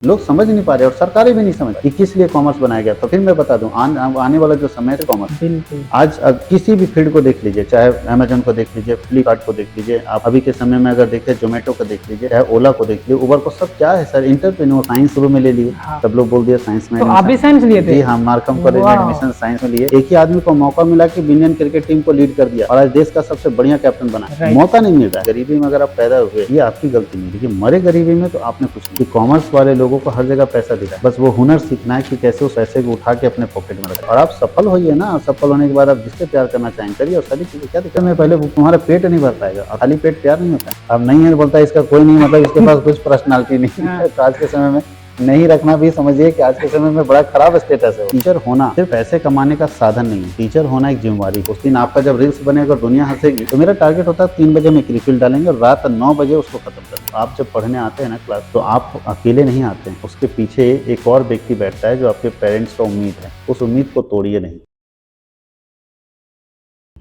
लोग समझ नहीं पा रहे और सरकारें भी नहीं समझ कि किस लिए कॉमर्स बनाया गया। तो फिर मैं बता दूं, आने वाला जो समय है कॉमर्स, बिल्कुल। आज किसी भी फील्ड को देख लीजिए, चाहे अमेजन को देख लीजिए, फ्लिपकार्ट को देख लीजिए, आप अभी के समय में अगर देखें जोमेटो को देख लीजिए, चाहे ओला को देख लीजिए, उबर को, सब क्या है सर, इंटरप्रेन्योर। साइंस शुरू में ले लिए, हाँ। सब लोग बोल दिया साइंस में तो आप भी साइंस लिए थे? जी हाँ, मार्कम कॉलेज में वाह! एडमिशन साइंस में लिए। एक ही आदमी को मौका मिला कि इंडियन क्रिकेट टीम को लीड कर दिया और आज देश का सबसे बढ़िया कैप्टन बना। राइट। मौका नहीं मिल रहा है। गरीबी में अगर आप पैदा हुए, ये आपकी गलती नहीं, देखिए मरे गरीबी में तो आपने कुछ नहीं। कॉमर्स वाले लोगों को हर जगह पैसा दिला है, बस वो हुनर सीखना है कि कैसे उस पैसे को उठा के अपने पॉकेट में रखें। और आप सफल होइए ना, सफल होने के बाद आप जिससे प्यार करना चाहेंगे करिए, और सारी चीजें क्या दिक्कत है, पहले तुम्हारा पेट नहीं भर पाएगा, और खाली पेट प्यार नहीं होता है। अब नहीं है बोलता है इसका कोई नहीं, मतलब इसके पास कुछ पर्सनालिटी नहीं है। तो आज के समय में नहीं रखना भी समझिए कि आज के समय में बड़ा खराब स्टेटस है। टीचर होना सिर्फ पैसे कमाने का साधन नहीं है, टीचर होना एक जिम्मेवारी। उस दिन आपका जब रील्स बनेगा, दुनिया हंसेगी, तो मेरा टारगेट होता है 3 बजे में एक रिफिल डालेंगे और रात 9 बजे उसको खत्म कर। आप जब पढ़ने आते हैं ना क्लास, तो आप अकेले नहीं आते हैं, उसके पीछे एक और व्यक्ति बैठता है जो आपके पेरेंट्स का उम्मीद है। उस उम्मीद को तोड़िए नहीं।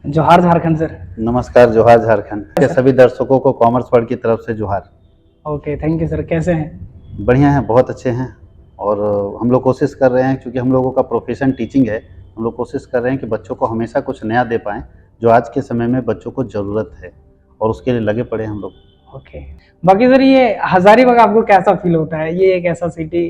जोहार झारखंड सर। नमस्कार, जोहार झारखंड के सभी दर्शकों को कॉमर्स वर्ल्ड की तरफ से जोहार। Okay, thank you sir. कैसे हैं? बढ़िया हैं, बहुत अच्छे हैं। और हम लोग कोशिश कर रहे हैं, क्योंकि हम लोगों का प्रोफेशन टीचिंग है, हम लोग कोशिश कर रहे हैं कि बच्चों को हमेशा कुछ नया दे पाएँ, जो आज के समय में बच्चों को ज़रूरत है, और उसके लिए लगे पड़े हैं हम लोग। ओके। बाकी सर, ये हजारीबाग आपको कैसा फील होता है? ये एक ऐसा सिटी।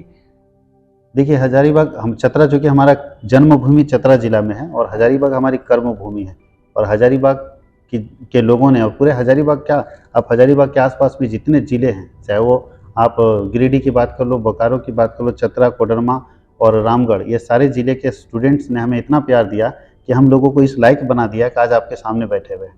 देखिए हजारीबाग, हम चतरा, जो कि हमारा जन्मभूमि चतरा जिला में है, और हजारीबाग हमारी कर्म भूमि है। और हजारीबाग के लोगों ने, और पूरे हजारीबाग क्या, आप हजारीबाग के आसपास भी जितने ज़िले हैं, चाहे वो आप गिरिडीह की बात कर लो, बोकारो की बात कर लो, चतरा, कोडरमा और रामगढ़, ये सारे ज़िले के स्टूडेंट्स ने हमें इतना प्यार दिया कि हम लोगों को इस लायक बना दिया कि आज आपके सामने बैठे हुए हैं।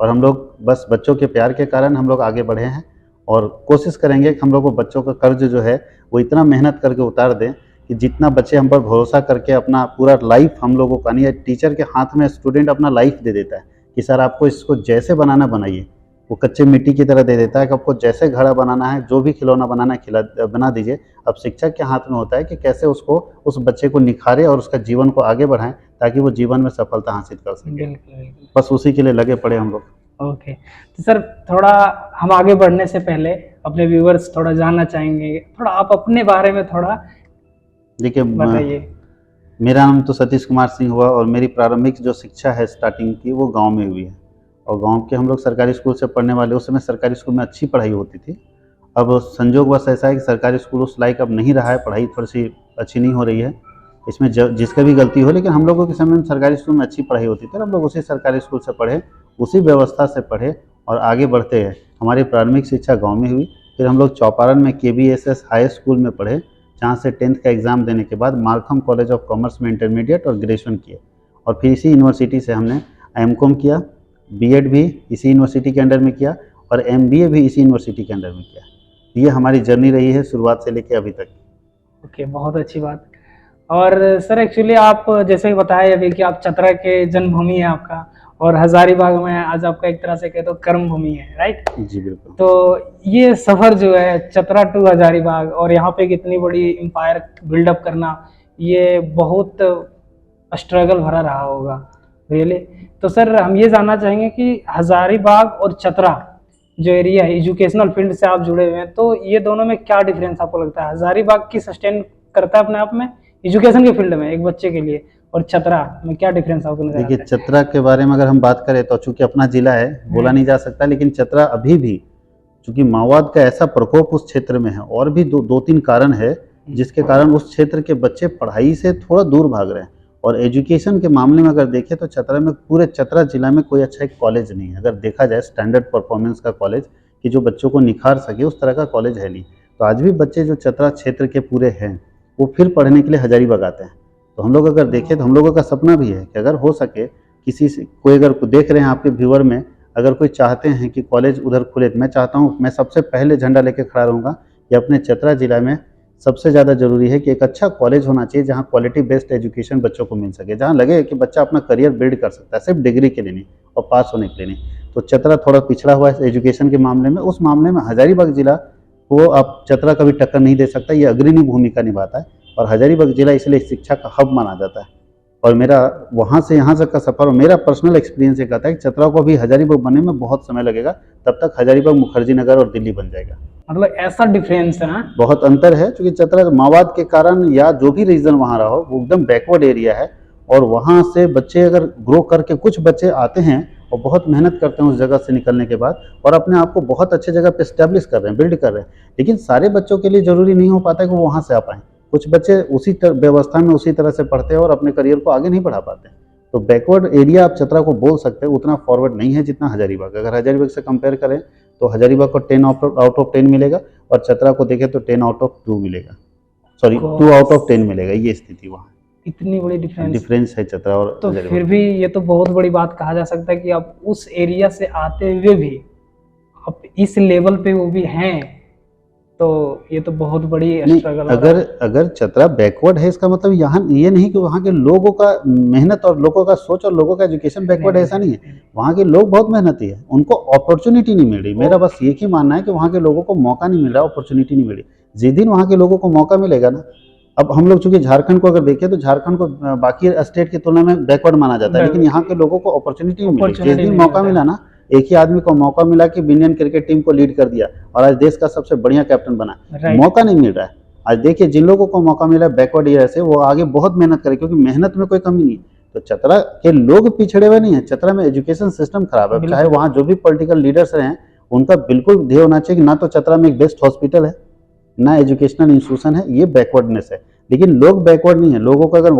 और हम लोग बस बच्चों के प्यार के कारण हम लोग आगे बढ़े हैं, और कोशिश करेंगे कि हम लोग को बच्चों का कर्ज जो है वो इतना मेहनत करके उतार दें कि जितना बच्चे हम पर भरोसा करके अपना पूरा लाइफ हम लोगों का नहीं है, टीचर के हाथ में स्टूडेंट अपना लाइफ दे देता है कि सर आपको इसको जैसे बनाना बनाइए, वो कच्चे मिट्टी की तरह दे देता है कि आपको जैसे घड़ा बनाना है, जो भी खिलौना बनाना है बना दीजिए। अब शिक्षक के हाथ में होता है कि कैसे उसको, उस बच्चे को निखारे और उसका जीवन को आगे बढ़ाएं, ताकि वो जीवन में सफलता हासिल कर सके। बिल्कुल बिल्कुल। बस उसी के लिए लगे पड़े हम लोग। ओके, तो सर थोड़ा हम आगे बढ़ने से पहले अपने व्यूवर्स थोड़ा जानना चाहेंगे, थोड़ा आप अपने बारे में थोड़ा देखिए, बताइए। मेरा नाम तो सतीश कुमार सिंह हुआ, और मेरी प्रारंभिक जो शिक्षा है स्टार्टिंग की, वो गांव में हुई है। और गांव के हम लोग सरकारी स्कूल से पढ़ने वाले, उस समय सरकारी स्कूल में अच्छी पढ़ाई होती थी। अब संजोगवश ऐसा है कि सरकारी स्कूल उस लायक अब नहीं रहा है, पढ़ाई थोड़ी सी अच्छी नहीं हो रही है, इसमें जिसका भी गलती हो, लेकिन हम लोगों के समय में सरकारी स्कूल में अच्छी पढ़ाई होती थी, हम लोग उसी सरकारी स्कूल से पढ़े, उसी व्यवस्था से पढ़े और आगे बढ़ते हैं। हमारी प्रारंभिक शिक्षा गाँव में हुई, फिर हम लोग चौपारण में KBSS हाई स्कूल में पढ़े, जहाँ से 10th का एग्ज़ाम देने के बाद मार्कम कॉलेज ऑफ कॉमर्स में इंटरमीडिएट और ग्रेजुएशन किए, और फिर इसी यूनिवर्सिटी से हमने MCOM किया, B.Ed भी इसी यूनिवर्सिटी के अंडर में किया, और MBA भी इसी यूनिवर्सिटी के अंडर में किया। ये हमारी जर्नी रही है शुरुआत से लेकर अभी तक। ओके, बहुत अच्छी बात। और सर एक्चुअली आप जैसे बताया अभी कि आप चतरा के जन्मभूमि है आपका, और हजारीबाग में आज आपका एक तरह से कहे तो कर्म भूमि है, राइट? जी बिल्कुल। तो ये सफ़र जो है चतरा टू हजारीबाग, और यहाँ पे इतनी बड़ी एम्पायर बिल्डअप करना, ये बहुत स्ट्रगल भरा रहा होगा, रियली। तो सर हम ये जानना चाहेंगे कि हजारीबाग और चतरा जो एरिया है, एजुकेशनल फील्ड से आप जुड़े हुए हैं, तो ये दोनों में क्या डिफरेंस आपको लगता है? हजारीबाग की सस्टेन करता है अपने आप में एजुकेशन के फील्ड में एक बच्चे के लिए, और चतरा में क्या डिफरेंस आपको नजर आता देखिए, है? चतरा के बारे में अगर हम बात करें, तो चूंकि अपना जिला है, बोला नहीं जा सकता, लेकिन चतरा अभी भी, चूंकि माओवाद का ऐसा प्रकोप उस क्षेत्र में है, और भी दो तीन कारण है जिसके कारण उस क्षेत्र के बच्चे पढ़ाई से थोड़ा दूर भाग रहे हैं। और एजुकेशन के मामले में अगर देखें, तो चतरा में, पूरे चतरा जिला में कोई अच्छा एक कॉलेज नहीं है, अगर देखा जाए स्टैंडर्ड परफॉर्मेंस का कॉलेज कि जो बच्चों को निखार सके, उस तरह का कॉलेज है नहीं। तो आज भी बच्चे जो चतरा क्षेत्र के पूरे हैं, वो फिर पढ़ने के लिए हजारीबाग आते हैं। तो हम लोग अगर देखें, तो हम लोगों का सपना भी है कि अगर हो सके, किसी से कोई अगर देख रहे हैं आपके व्यूअर में, अगर कोई चाहते हैं कि कॉलेज उधर खुले, तो मैं चाहता हूँ, मैं सबसे पहले झंडा लेके खड़ा रहूँगा कि अपने चतरा जिला में सबसे ज़्यादा ज़रूरी है कि एक अच्छा कॉलेज होना चाहिए, जहाँ क्वालिटी बेस्ड एजुकेशन बच्चों को मिल सके, जहाँ लगे कि बच्चा अपना करियर बिल्ड कर सकता है, सिर्फ डिग्री के लिए नहीं और पास होने के लिए नहीं। तो चतरा थोड़ा पिछड़ा हुआ है एजुकेशन के मामले में, उस मामले में हजारीबाग जिला को आप चतरा कभी टक्कर नहीं दे सकता, ये अग्रणी भूमिका निभाता है। और हजारीबाग जिला इसलिए शिक्षा का हब माना जाता है। और मेरा वहाँ से यहाँ तक का सफ़र, और मेरा पर्सनल एक्सपीरियंस ये कहता है कि चतरा को भी हजारीबाग बनने में बहुत समय लगेगा, तब तक हजारीबाग मुखर्जी नगर और दिल्ली बन जाएगा। मतलब ऐसा डिफरेंस है ना। बहुत अंतर है, क्योंकि चतरा माओवाद के कारण या जो भी रीजन वहाँ रहा हो, वो एकदम बैकवर्ड एरिया है। और वहाँ से बच्चे अगर ग्रो करके, कुछ बच्चे आते हैं और बहुत मेहनत करते हैं उस जगह से निकलने के बाद, और अपने आप को बहुत अच्छे जगह पे स्टैब्लिश कर रहे हैं, बिल्ड कर रहे हैं। लेकिन सारे बच्चों के लिए जरूरी नहीं हो पाता है कि वो वहाँ से आ पाएँ। कुछ बच्चे उसी व्यवस्था में उसी तरह से पढ़ते हैं और अपने करियर को आगे नहीं बढ़ा पाते। तो बैकवर्ड एरिया आप चतरा को बोल सकते हैं, उतना फॉरवर्ड नहीं है जितना हजारीबाग। अगर हजारीबाग से कंपेयर करें तो हजारीबाग को 10 आउट ऑफ 10 मिलेगा, और चतरा को देखें तो 10 आउट ऑफ 2 मिलेगा, सॉरी 2 आउट ऑफ 10 मिलेगा। ये स्थिति वहाँ इतनी बड़ी डिफरेंस है चतरा और तो हजारीबाग फिर भी ये तो बहुत बड़ी बात कहा जा सकता है कि आप उस एरिया से आते हुए भी आप इस लेवल पे वो भी हैं, तो ये तो बहुत बड़ी नहीं, स्ट्रगल। अगर चतरा बैकवर्ड है, इसका मतलब यहाँ ये नहीं कि वहाँ के लोगों का मेहनत और लोगों का सोच और लोगों का एजुकेशन बैकवर्ड है, ऐसा नहीं है। वहाँ के लोग बहुत मेहनती है, उनको अपॉर्चुनिटी नहीं मिल रही। मेरा बस एक ही मानना है कि वहाँ के लोगों को मौका नहीं मिल रहा, अपॉर्चुनिटी नहीं मिल रही। जिस दिन वहाँ के लोगों को मौका मिलेगा ना, अब हम लोग चूंकि झारखंड को अगर देखें तो झारखंड को बाकी स्टेट की तुलना में बैकवर्ड माना जाता है, लेकिन यहाँ के लोगों को अपॉर्चुनिटी नहीं मिली। जिस दिन मौका मिला ना, एक ही आदमी को मौका मिला कि इंडियन क्रिकेट टीम को लीड कर दिया और आज देश का सबसे बढ़िया कैप्टन बना, मौका नहीं मिल रहा है। आज देखिए, जिन लोगों को मौका मिला बैकवर्ड एरिया से, वो आगे बहुत मेहनत करे, क्योंकि मेहनत में कोई कमी नहीं। तो चतरा के लोग पिछड़े हुए नहीं है, चतरा में एजुकेशन सिस्टम खराब है। चाहे वहाँ जो भी पॉलिटिकल लीडर्स रहे, उनका बिल्कुल ध्येय होना चाहिए कि ना तो चतरा में एक बेस्ट हॉस्पिटल है, ना एजुकेशनल इंस्टीट्यूशन है। ये बैकवर्डनेस है। लेकिन लोग बैकवर्ड नहीं है। लोगों को अगर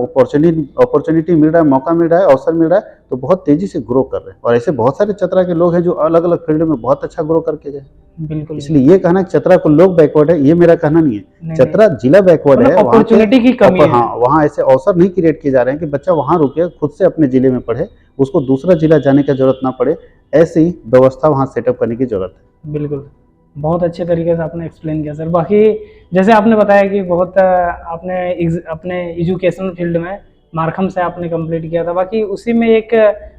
अपॉर्चुनिटी मिल रहा है, मौका मिल रहा है, अवसर मिल रहा है, तो बहुत तेजी से ग्रो कर रहे हैं। और ऐसे बहुत सारे चतरा के लोग हैं जो अलग अलग फील्ड में बहुत अच्छा ग्रो करके गए। बिल्कुल। इसलिए ये कहना कि चतरा को लोग बैकवर्ड है, ये मेरा कहना नहीं है। चतरा जिला बैकवर्ड है, अपॉर्चुनिटी की कमी है। हाँ, वहाँ ऐसे अवसर नहीं क्रिएट किए जा रहे हैं कि बच्चा वहाँ रुके, खुद से अपने जिले में पढ़े, उसको दूसरा जिला जाने की जरूरत ना पड़े। ऐसी व्यवस्था वहाँ सेटअप करने की जरूरत है। बिल्कुल, बहुत अच्छे तरीके से आपने एक्सप्लेन किया सर। बाकी जैसे आपने बताया कि बहुत आपने अपने एजुकेशनल फील्ड में मारखम से आपने कंप्लीट किया था, बाकी उसी में एक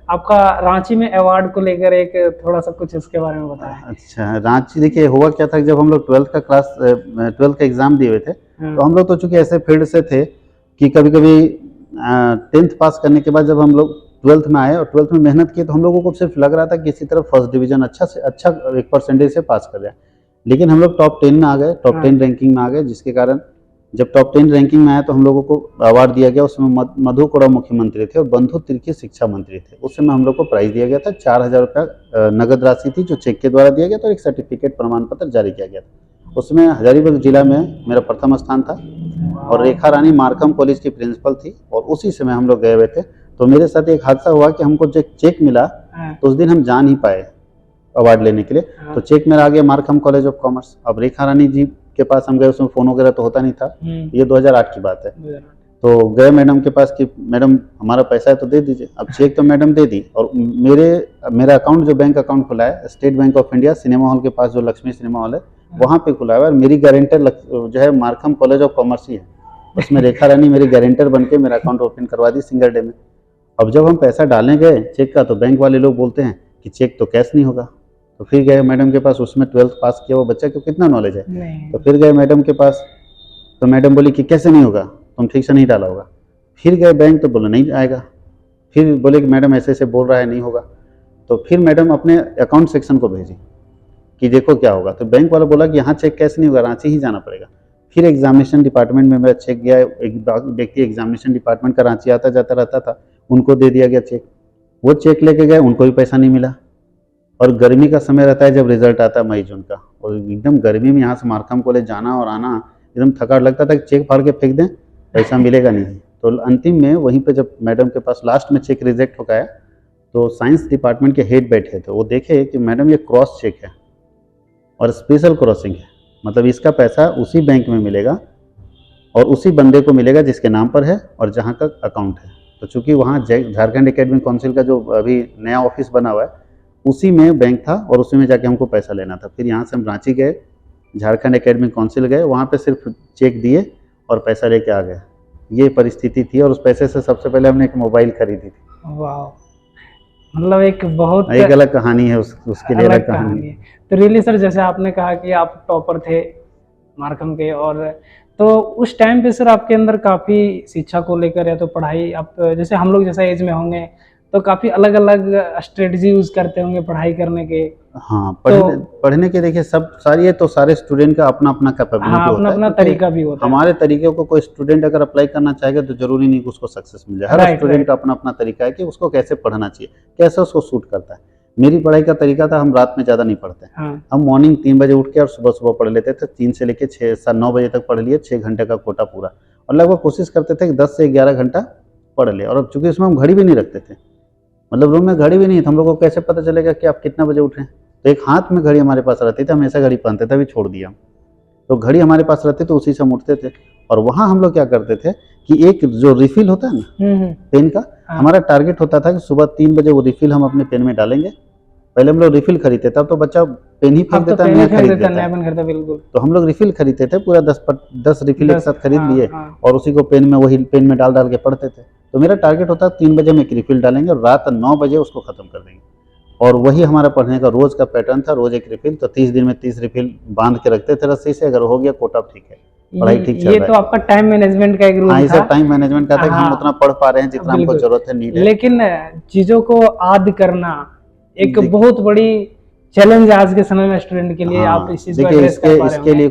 आपका रांची में अवार्ड को लेकर एक थोड़ा सा कुछ उसके बारे में बताएं। अच्छा, रांची देखिए हुआ क्या था, जब हम लोग 12th का एग्जाम दिए हुए थे, तो हम लोग तो चूंकि ऐसे फील्ड से थे कि कभी कभी 10th पास करने के बाद जब हम लोग 12th में आए और 12th में मेहनत की, तो हम लोगों को सिर्फ लग रहा था कि इसी तरह फर्स्ट डिवीजन अच्छा से अच्छा एक परसेंटेज से पास कर जाए। लेकिन हम लोग टॉप 10 में आ गए, टॉप 10 रैंकिंग में आ गए, जिसके कारण जब टॉप 10 रैंकिंग में आया तो हम लोगों को अवार्ड दिया गया। उसमें मधु कोड़ा मुख्यमंत्री थे और बंधु तिर्की शिक्षा मंत्री थे। उस समय हम लोग को प्राइज दिया गया था, 4000 रुपया नगद राशि थी, जो चेक के द्वारा दिया गया था, और एक सर्टिफिकेट प्रमाण पत्र जारी किया गया था। उसमें हजारीबाग जिला में मेरा प्रथम स्थान था, और रेखा रानी मारकम कॉलेज की प्रिंसिपल थी, और उसी समय हम लोग गए हुए थे। तो मेरे साथ एक हादसा हुआ कि हमको जब चेक मिला तो उस दिन हम जा नहीं पाए अवार्ड लेने के लिए। तो चेक मेरा आ गया मारकम कॉलेज ऑफ कॉमर्स। अब रेखा रानी जी के पास हम गए, उसमें फोन वगैरह तो होता नहीं था, ये 2008 की बात है। तो गए मैडम के पास कि मैडम हमारा पैसा है तो दे दीजिए। अब चेक तो मैडम दे दी, और मेरा अकाउंट जो बैंक अकाउंट खुला है state bank of India cinema hall के पास, जो लक्ष्मी सिनेमा हॉल है वहाँ पे खुला है, और मेरी गारंटर जो है मारकम कॉलेज ऑफ कॉमर्स ही है। उसमें रेखा रानी मेरी गारंटर बन के मेरा अकाउंट ओपन करवा दी सिंगल डे में। अब जब हम पैसा डालने गए चेक का, तो बैंक वाले लोग बोलते हैं कि चेक तो कैश नहीं होगा। तो फिर गए मैडम के पास, उसमें 12th पास किया वो बच्चा को कितना नॉलेज है। तो फिर गए मैडम के पास, तो मैडम बोली कि कैसे नहीं होगा, तुम ठीक से नहीं डाला होगा। फिर गए बैंक, तो बोले नहीं आएगा। फिर बोले कि मैडम ऐसे ऐसे बोल रहा है, नहीं होगा। तो फिर मैडम अपने अकाउंट सेक्शन को भेजी कि देखो क्या होगा। तो बैंक वाला बोला कि यहाँ चेक कैसे नहीं होगा, रांची ही जाना पड़ेगा। फिर एग्जामिनेशन डिपार्टमेंट में मेरा चेक गया। एक व्यक्ति एग्जामिनेशन डिपार्टमेंट का रांची आता जाता रहता था, उनको दे दिया गया चेक। वो चेक लेके गए, उनको भी पैसा नहीं मिला। और गर्मी का समय रहता है जब रिजल्ट आता है मई जून का, और एकदम गर्मी में यहाँ से मारकम कॉलेज जाना और आना एकदम थकान लगता था कि चेक फाड़ के फेंक दें, पैसा मिलेगा नहीं। तो अंतिम में वहीं पे जब मैडम के पास लास्ट में चेक रिजेक्ट हो गया, तो साइंस डिपार्टमेंट के हेड बैठे थे, वो देखे कि मैडम ये क्रॉस चेक है और स्पेशल क्रॉसिंग है, मतलब इसका पैसा उसी बैंक में मिलेगा और उसी बंदे को मिलेगा जिसके नाम पर है और जहाँ का अकाउंट है। तो चूंकि वहाँ झारखंड एकेडमिक काउंसिल का जो अभी नया ऑफिस बना हुआ है, उसी में बैंक था और उसी में जाके हमको पैसा लेना था। फिर यहाँ से हम रांची गए, झारखंड एकेडमिक काउंसिल गए, वहाँ पे सिर्फ चेक दिए और पैसा लेके आ गए। ये परिस्थिति थी, और उस पैसे से सबसे पहले हमने एक मोबाइल खरीदी थी। वाह, मतलब एक बहुत एक अलग कहानी है, उसके लिए अलग कहानी है। तो रियली सर, जैसे आपने कहा कि आप टॉपर थे मारकम के, और तो उस टाइम पे सर आपके अंदर काफ़ी शिक्षा को लेकर या तो पढ़ाई, आप जैसे हम लोग जैसा एज में होंगे तो काफी अलग अलग स्ट्रेटजी यूज करते होंगे पढ़ाई करने के। हाँ, पढ़ने के देखिए सब सारी है, तो सारे स्टूडेंट का अपना अपना कैपेबिलिटी हाँ, होता अपना है, अपना क्योंकि तरीका भी होता है। हमारे तरीके को कोई स्टूडेंट अगर अप्लाई करना चाहेगा तो जरूरी नहीं कि उसको सक्सेस मिल जाए। हर राइट स्टूडेंट राइट। का अपना अपना तरीका है कि उसको कैसे पढ़ना चाहिए, कैसे उसको सूट करता है। मेरी पढ़ाई का तरीका था, हम रात में ज़्यादा नहीं पढ़ते, हाँ हम मॉर्निंग 3 बजे उठ के और सुबह सुबह पढ़ लेते थे। 3 से लेकर 6 9 बजे तक पढ़ लिए, 6 घंटे का कोटा पूरा, और लगभग कोशिश करते थे कि 10 से 11 घंटा पढ़ ले। और अब चूंकि उसमें हम घड़ी भी नहीं रखते थे, मतलब रूम में घड़ी भी नहीं था, हम लोग को कैसे पता चलेगा कि आप कितना बजे उठे। तो एक हाथ में घड़ी हमारे पास रहती थी, हमेशा घड़ी पहनते थे, अभी छोड़ दिया हम। तो घड़ी हमारे पास रहती तो उसी से हम उठते थे। और वहाँ हम लोग क्या करते थे कि एक जो रिफिल होता है ना पेन का, हाँ। हमारा टारगेट होता था कि सुबह 3 बजे वो रिफिल हम अपने पेन में डालेंगे। पहले हम लोग रिफिल खरीदते थे, अब तो बच्चा पेन ही फेंक अब तो देता है, पेन नया ही फेंक खरीद देता, देता नया है। पेन खरीदा, बिल्कुल। तो हम लोग रिफिल खरीदते थे, पूरा 10 रिफिल एक 10, साथ खरीद हाँ लिए हाँ। और उसी को पेन में, वही पेन में डाल डाल के पढ़ते थे। तो मेरा टारगेट होता 3 बजे में एक रिफिल डालेंगे और रात 9 बजे उसको खत्म कर देंगे। और वही हमारा पढ़ने का रोज का पैटर्न था, रोज एक रिफिल। तो 30 दिन में 30 रिफिल बांध के रखते थे रस्सी से, अगर हो गया कोटा ठीक है, पढ़ाई ठीक चल ये रहा तो है। आपका टाइम मैनेजमेंट का एक हाँ, रूल ये था। सब टाइम मैनेजमेंट का था कि हम हाँ उतना पढ़ पा रहे हैं जितना हमको बिल्कुल। जरूरत है, नीड है। लेकिन चीजों को याद करना एक देख- बहुत बड़ी चैलेंज है आज के समय में स्टूडेंट के लिए। आप हाँ, इस चीज को देखिए एड्रेस कर पा रहे इसके होंगे। लिए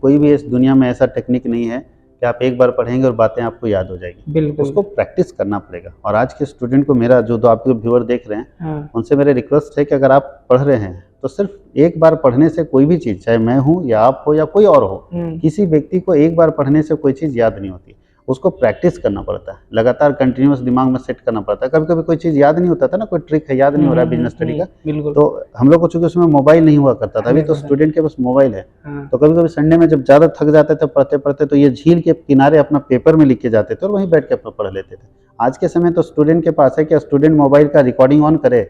कोई भी इस दुनिया में ऐसा टेक्निक नहीं है कि आप एक बार पढ़ेंगे और बातें आपको याद हो जाएगी। बिल्कुल। उसको प्रैक्टिस करना पड़ेगा। और आज के स्टूडेंट को मेरा जो आपके व्यूअर देख रहे हैं, हाँ उनसे मेरे रिक्वेस्ट है कि अगर आप पढ़ रहे हैं तो सिर्फ एक बार पढ़ने से कोई भी चीज़, चाहे मैं हूँ या आप हो या कोई और हो, किसी व्यक्ति को एक बार पढ़ने से कोई चीज़ याद नहीं होती। उसको प्रैक्टिस करना पड़ता है, लगातार कंटिन्यूअस दिमाग में सेट करना पड़ता है। कभी कभी कोई चीज़ याद नहीं होता था ना, कोई ट्रिक है याद नहीं हो रहा है बिजनेस स्टडी का, बिल्कुल। तो हम लोग को चूंकि उसमें मोबाइल नहीं हुआ करता था, अभी तो 100%। स्टूडेंट के पास मोबाइल है। हाँ तो कभी कभी संडे में जब ज़्यादा थक जाते थे पढ़ते पढ़ते, तो ये झील के किनारे अपना पेपर में लिख के जाते थे और वहीं बैठ के अपना पढ़ लेते थे। आज के समय तो स्टूडेंट के पास है कि स्टूडेंट मोबाइल का रिकॉर्डिंग ऑन करे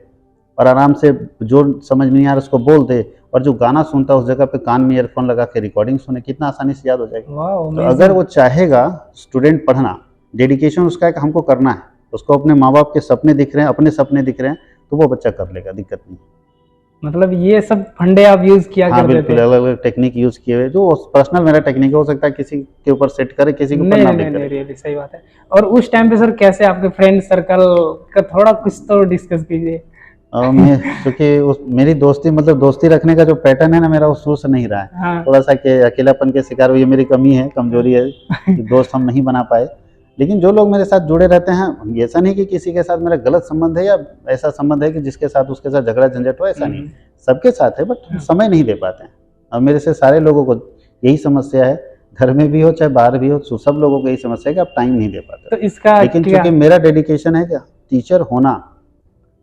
और आराम से जो समझ में नहीं आ रहा उसको बोल दे, और जो गाना सुनता है उस जगह पे कान में ईयरफोन लगा के रिकॉर्डिंग सुने, कितना आसानी से याद हो जाएगा। वाह तो amazing। अगर वो चाहेगा स्टूडेंट पढ़ना, डेडिकेशन उसका है कि हमको करना है, उसको अपने माँ बाप के सपने दिख रहे हैं, अपने सपने दिख रहे हैं, तो वो बच्चा कर लेगा, दिक्कत नहीं। मतलब ये सब फंडे आप यूज किया हाँ करते बिल्कुल, थे। अलग अलग टेक्निक यूज किए हुए, जो पर्सनल मेरा टेक्निक हो सकता है किसी के ऊपर सेट करे, किसी के ऊपर नहीं ना नहीं भी नहीं करे। रियली सही बात है। और उस टाइम पे सर कैसे आपके फ्रेंड सर्कल का थोड़ा कुछ तो डिस्कस कीजिए। और मैं चूंकि मेरी दोस्ती, मतलब दोस्ती रखने का जो पैटर्न है ना मेरा, वो शुरू से नहीं रहा है। हाँ थोड़ा सा के अकेलापन के शिकार हुई, ये मेरी कमी है, कमजोरी है कि दोस्त हम नहीं बना पाए। लेकिन जो लोग मेरे साथ जुड़े रहते हैं, ऐसा नहीं कि किसी के साथ मेरा गलत संबंध है या ऐसा संबंध है कि जिसके साथ उसके साथ झगड़ा झंझट हो, ऐसा नहीं। सबके साथ है, बट समय नहीं दे पाते हैं। और मेरे से सारे लोगों को यही समस्या है, घर में भी हो चाहे बाहर भी हो, तो सब लोगों को यही समस्या है कि आप टाइम नहीं दे पाते। तो इसका लेकिन क्या? चूंकि मेरा डेडिकेशन है, क्या टीचर होना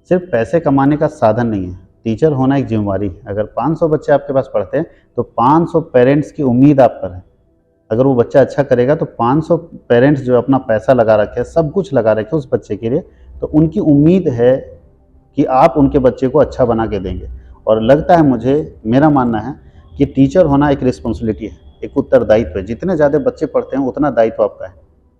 सिर्फ पैसे कमाने का साधन नहीं है, टीचर होना एक जिम्मेवारी है। अगर 500 बच्चे आपके पास पढ़ते हैं तो 500 पेरेंट्स की उम्मीद आप पर है। अगर वो बच्चा अच्छा करेगा तो 500 पेरेंट्स जो अपना पैसा लगा रखे हैं, सब कुछ लगा रखे उस बच्चे के लिए, तो उनकी उम्मीद है कि आप उनके बच्चे को अच्छा बना के देंगे। और लगता है मुझे, मेरा मानना है कि टीचर होना एक रिस्पॉन्सिबिलिटी है, एक उत्तरदायित्व है। जितने ज़्यादा बच्चे पढ़ते हैं उतना दायित्व आपका है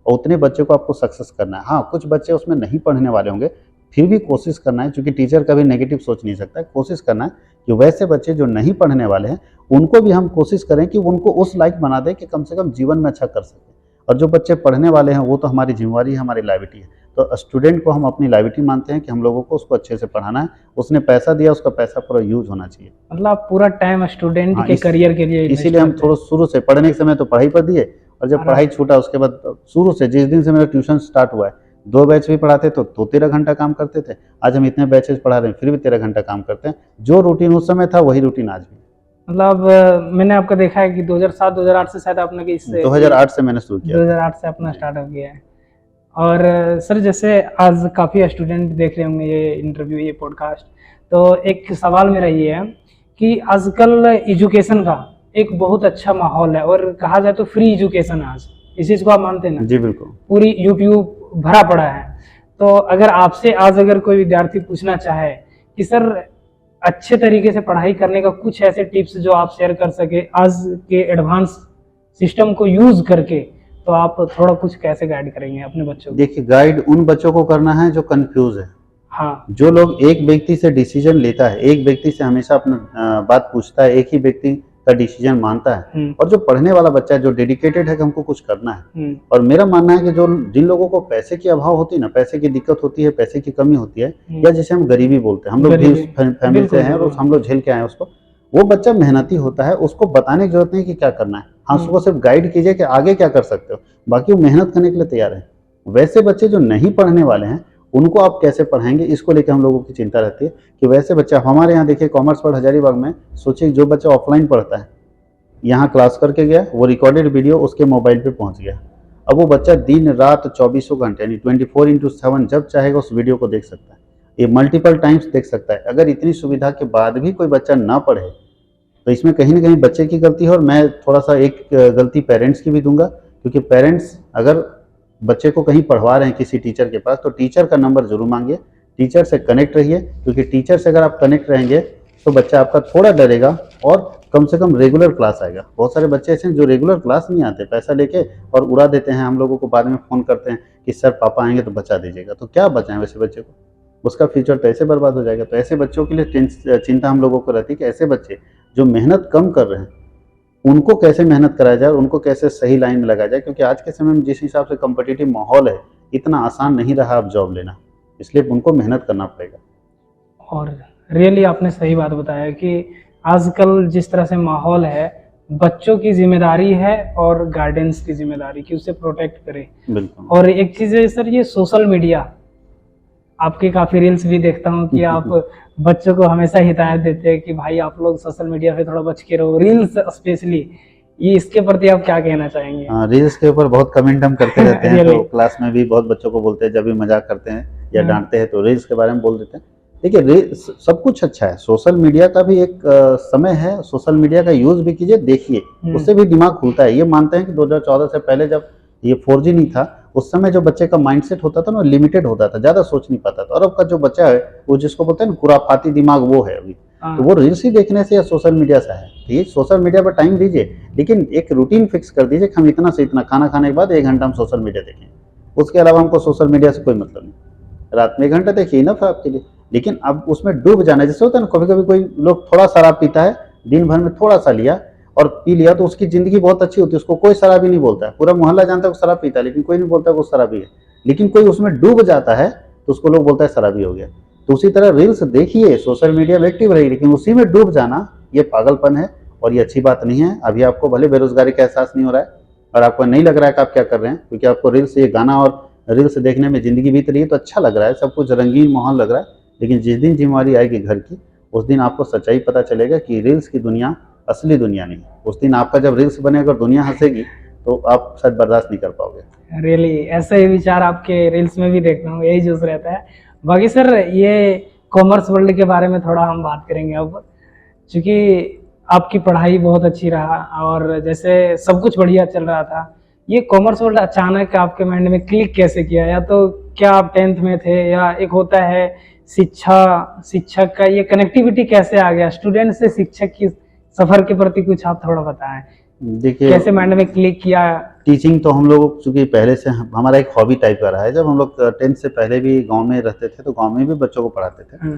और उतने बच्चे को आपको सक्सेस करना है। हाँ, कुछ बच्चे उसमें नहीं पढ़ने वाले होंगे, फिर भी कोशिश करना है, क्योंकि टीचर कभी नेगेटिव सोच नहीं सकता। कोशिश करना है कि वैसे बच्चे जो नहीं पढ़ने वाले हैं उनको भी हम कोशिश करें कि उनको उस लायक बना दें कि कम से कम जीवन में अच्छा कर सकें। और जो बच्चे पढ़ने वाले हैं वो तो हमारी जिम्मेवारी है, हमारी लायबिलिटी है। तो स्टूडेंट को हम अपनी लायबिलिटी मानते हैं कि हम लोगों को उसको अच्छे से पढ़ाना है। उसने पैसा दिया, उसका पैसा पूरा यूज होना चाहिए। मतलब आप पूरा टाइम स्टूडेंट हाँ, के करियर के लिए invest इसीलिए हम करते थोड़ा शुरू से पढ़ने के समय तो पढ़ाई पर दिए, और जब पढ़ाई छूटा उसके बाद शुरू से, जिस दिन से मेरा ट्यूशन स्टार्ट हुआ है, 2 बैच भी पढ़ाते तो 13 घंटा काम करते थे। आज हम इतने बैचेस पढ़ा रहे हैं फिर भी 13 घंटा काम करते हैं। जो रूटीन उस समय था वही रूटीन आज भी। मतलब मैंने आपका देखा है कि 2007-2008 से शायद आपने कि इससे 2008 से मैंने शुरू किया। 2008 से अपना स्टार्टअप किया है। और सर जैसे आज काफ़ी स्टूडेंट देख रहे होंगे ये इंटरव्यू, ये पॉडकास्ट, तो एक सवाल मेरा ये है कि आजकल एजुकेशन का एक बहुत अच्छा माहौल है और कहा जाए तो फ्री एजुकेशन है आज, इस चीज़ को आप मानते हैं ना? जी बिल्कुल। पूरी यूट्यूब भरा पड़ा है। तो अगर आपसे आज अगर कोई विद्यार्थी पूछना चाहे कि सर अच्छे तरीके से पढ़ाई करने का कुछ ऐसे टिप्स जो आप शेयर कर सके आज के एडवांस सिस्टम को यूज करके, तो आप थोड़ा कुछ कैसे गाइड करेंगे अपने बच्चों को? देखिए, गाइड उन बच्चों को करना है जो कंफ्यूज है। हाँ जो लोग एक व्यक्ति से डिसीजन लेता है, एक व्यक्ति से हमेशा अपना बात पूछता है, एक ही व्यक्ति का डिसीजन मानता है, और जो पढ़ने वाला बच्चा है, जो डेडिकेटेड है कि हमको कुछ करना है। और मेरा मानना है कि जो जिन लोगों को पैसे की अभाव होती है ना, पैसे की दिक्कत होती है, पैसे की कमी होती है, या जिसे हम गरीबी बोलते हैं, हम लोग भी उस फैमिली से हैं और हम लोग झेल के आए उसको, वो बच्चा मेहनती होता है, उसको बताने की जरूरत नहीं कि क्या करना है। हाँ, उसको सिर्फ गाइड कीजिए कि आगे क्या कर सकते हो, बाकी वो मेहनत करने के लिए तैयार है। वैसे बच्चे जो नहीं पढ़ने वाले हैं, उनको आप कैसे पढ़ाएंगे, इसको लेकर हम लोगों की चिंता रहती है कि वैसे बच्चा, हमारे यहाँ देखिए कॉमर्स वर्ल्ड हजारीबाग में, सोचिए जो बच्चा ऑफलाइन पढ़ता है, यहाँ क्लास करके गया, वो रिकॉर्डेड वीडियो उसके मोबाइल पे पहुंच गया। अब वो बच्चा दिन रात 24 घंटे यानी 24/7 जब चाहेगा उस वीडियो को देख सकता है, ये मल्टीपल टाइम्स देख सकता है। अगर इतनी सुविधा के बाद भी कोई बच्चा ना पढ़े, तो इसमें कहीं ना कहीं बच्चे की गलती है। और मैं थोड़ा सा एक गलती पेरेंट्स की भी दूंगा, क्योंकि पेरेंट्स अगर बच्चे को कहीं पढ़वा रहे हैं किसी टीचर के पास, तो टीचर का नंबर जरूर मांगिए, टीचर से कनेक्ट रहिए, क्योंकि टीचर से अगर आप कनेक्ट रहेंगे तो बच्चा आपका थोड़ा डरेगा और कम से कम रेगुलर क्लास आएगा। बहुत सारे बच्चे ऐसे हैं जो रेगुलर क्लास नहीं आते, पैसा लेके और उड़ा देते हैं, हम लोगों को बाद में फ़ोन करते हैं कि सर पापा आएंगे तो बचा दीजिएगा। तो क्या बचाएं वैसे बच्चे को, उसका फ्यूचर तो ऐसे बर्बाद हो जाएगा। तो ऐसे बच्चों के लिए चिंता हम लोगों को रहती है कि ऐसे बच्चे जो मेहनत कम कर रहे हैं, उनको कैसे मेहनत कराया जाए, उनको कैसे सही लाइन में लगाया जाए, क्योंकि आज के समय में जिस हिसाब से कॉम्पिटिटिव माहौल है, इतना आसान नहीं रहा अब जॉब लेना, इसलिए उनको मेहनत करना पड़ेगा। और रियली आपने सही बात बताया कि आजकल जिस तरह से माहौल है, बच्चों की जिम्मेदारी है और गार्डियंस की जिम्मेदारी कि उसे प्रोटेक्ट करें। बिल्कुल। और एक चीज़ है सर, ये सोशल मीडिया, आपके काफ़ी रील्स भी देखता हूँ कि आप बच्चों को हमेशा हिदायत देते हैं कि भाई आप लोग सोशल मीडिया पे थोड़ा बच के रहो, रील्स स्पेशली, ये इसके प्रति आप क्या कहना चाहेंगे? हाँ, रील्स के ऊपर बहुत कमेंट हम करते रहते हैं तो क्लास में भी बहुत बच्चों को बोलते हैं, जब भी मजाक करते हैं या डांटते हैं तो रील्स के बारे में बोल देते हैं। देखिए, सब कुछ अच्छा है, सोशल मीडिया का भी एक समय है, सोशल मीडिया का यूज भी कीजिए, देखिए, उससे भी दिमाग खुलता है। ये मानते हैं कि 2014 से पहले जब ये 4G नहीं था, उस समय जो बच्चे का माइंडसेट होता था ना, लिमिटेड होता था, ज्यादा सोच नहीं पाता था। और अब का जो बच्चा है, वो जिसको बोलते हैं ना खुराफाती दिमाग, वो है अभी। तो वो रील्स ही देखने से या सोशल मीडिया से है। ठीक, सोशल मीडिया पर टाइम दीजिए, लेकिन एक रूटीन फिक्स कर दीजिए कि हम इतना से इतना, खाना खाने के बाद 1 घंटा हम सोशल मीडिया देखें, उसके अलावा हमको सोशल मीडिया से कोई मतलब नहीं। रात में 1 घंटा देखिए ना आपके लिए, लेकिन अब उसमें डूब जाना, जैसे होता है ना, कभी कभी कोई लोग थोड़ा शराब पीता है, दिन भर में थोड़ा सा लिया और पी लिया, तो उसकी जिंदगी बहुत अच्छी होती है, उसको कोई शराबी नहीं बोलता है, पूरा मोहल्ला जानता है वो शराब पीता है, लेकिन कोई नहीं बोलता वो शराबी है। लेकिन कोई उसमें डूब जाता है तो उसको लोग बोलता है शराबी हो गया। तो उसी तरह रील्स देखिए, सोशल मीडिया में एक्टिव रहिए, लेकिन उसी में डूब जाना ये पागलपन है और ये अच्छी बात नहीं है। अभी आपको भले बेरोजगारी का एहसास नहीं हो रहा है और आपको नहीं लग रहा है कि आप क्या कर रहे हैं, क्योंकि आपको रील्स, ये गाना और रील्स देखने में जिंदगी बीत रही है तो अच्छा लग रहा है, सब कुछ रंगीन माहौल लग रहा है। लेकिन जिस दिन जिम्मेवारी आएगी घर की, उस दिन आपको सच्चाई पता चलेगा कि रील्स की दुनिया असली दुनिया नहीं है। उस दिन आपका जब रील्स बनेगा और दुनिया हंसेगी तो आप शायद बर्दाश्त नहीं कर पाओगे। रियली ऐसे ही विचार आपके रील्स में भी देखता हूँ, यही जोश रहता है। बाकी सर, ये कॉमर्स वर्ल्ड के बारे में थोड़ा हम बात करेंगे अब, क्योंकि आपकी पढ़ाई बहुत अच्छी रहा और जैसे सब कुछ बढ़िया चल रहा था, ये कॉमर्स वर्ल्ड अचानक आपके माइंड में क्लिक कैसे किया? या तो क्या आप 10th में थे, या एक होता है शिक्षक का ये कनेक्टिविटी कैसे आ गया, स्टूडेंट से शिक्षक की सफर के प्रति कुछ आप थोड़ा बताएं। देखिए, कैसे माइंड में क्लिक किया? टीचिंग तो हम लोग चूंकि पहले से हमारा एक हॉबी टाइप का रहा है। जब हम लोग 10th से पहले भी गांव में रहते थे तो गांव में भी बच्चों को पढ़ाते थे।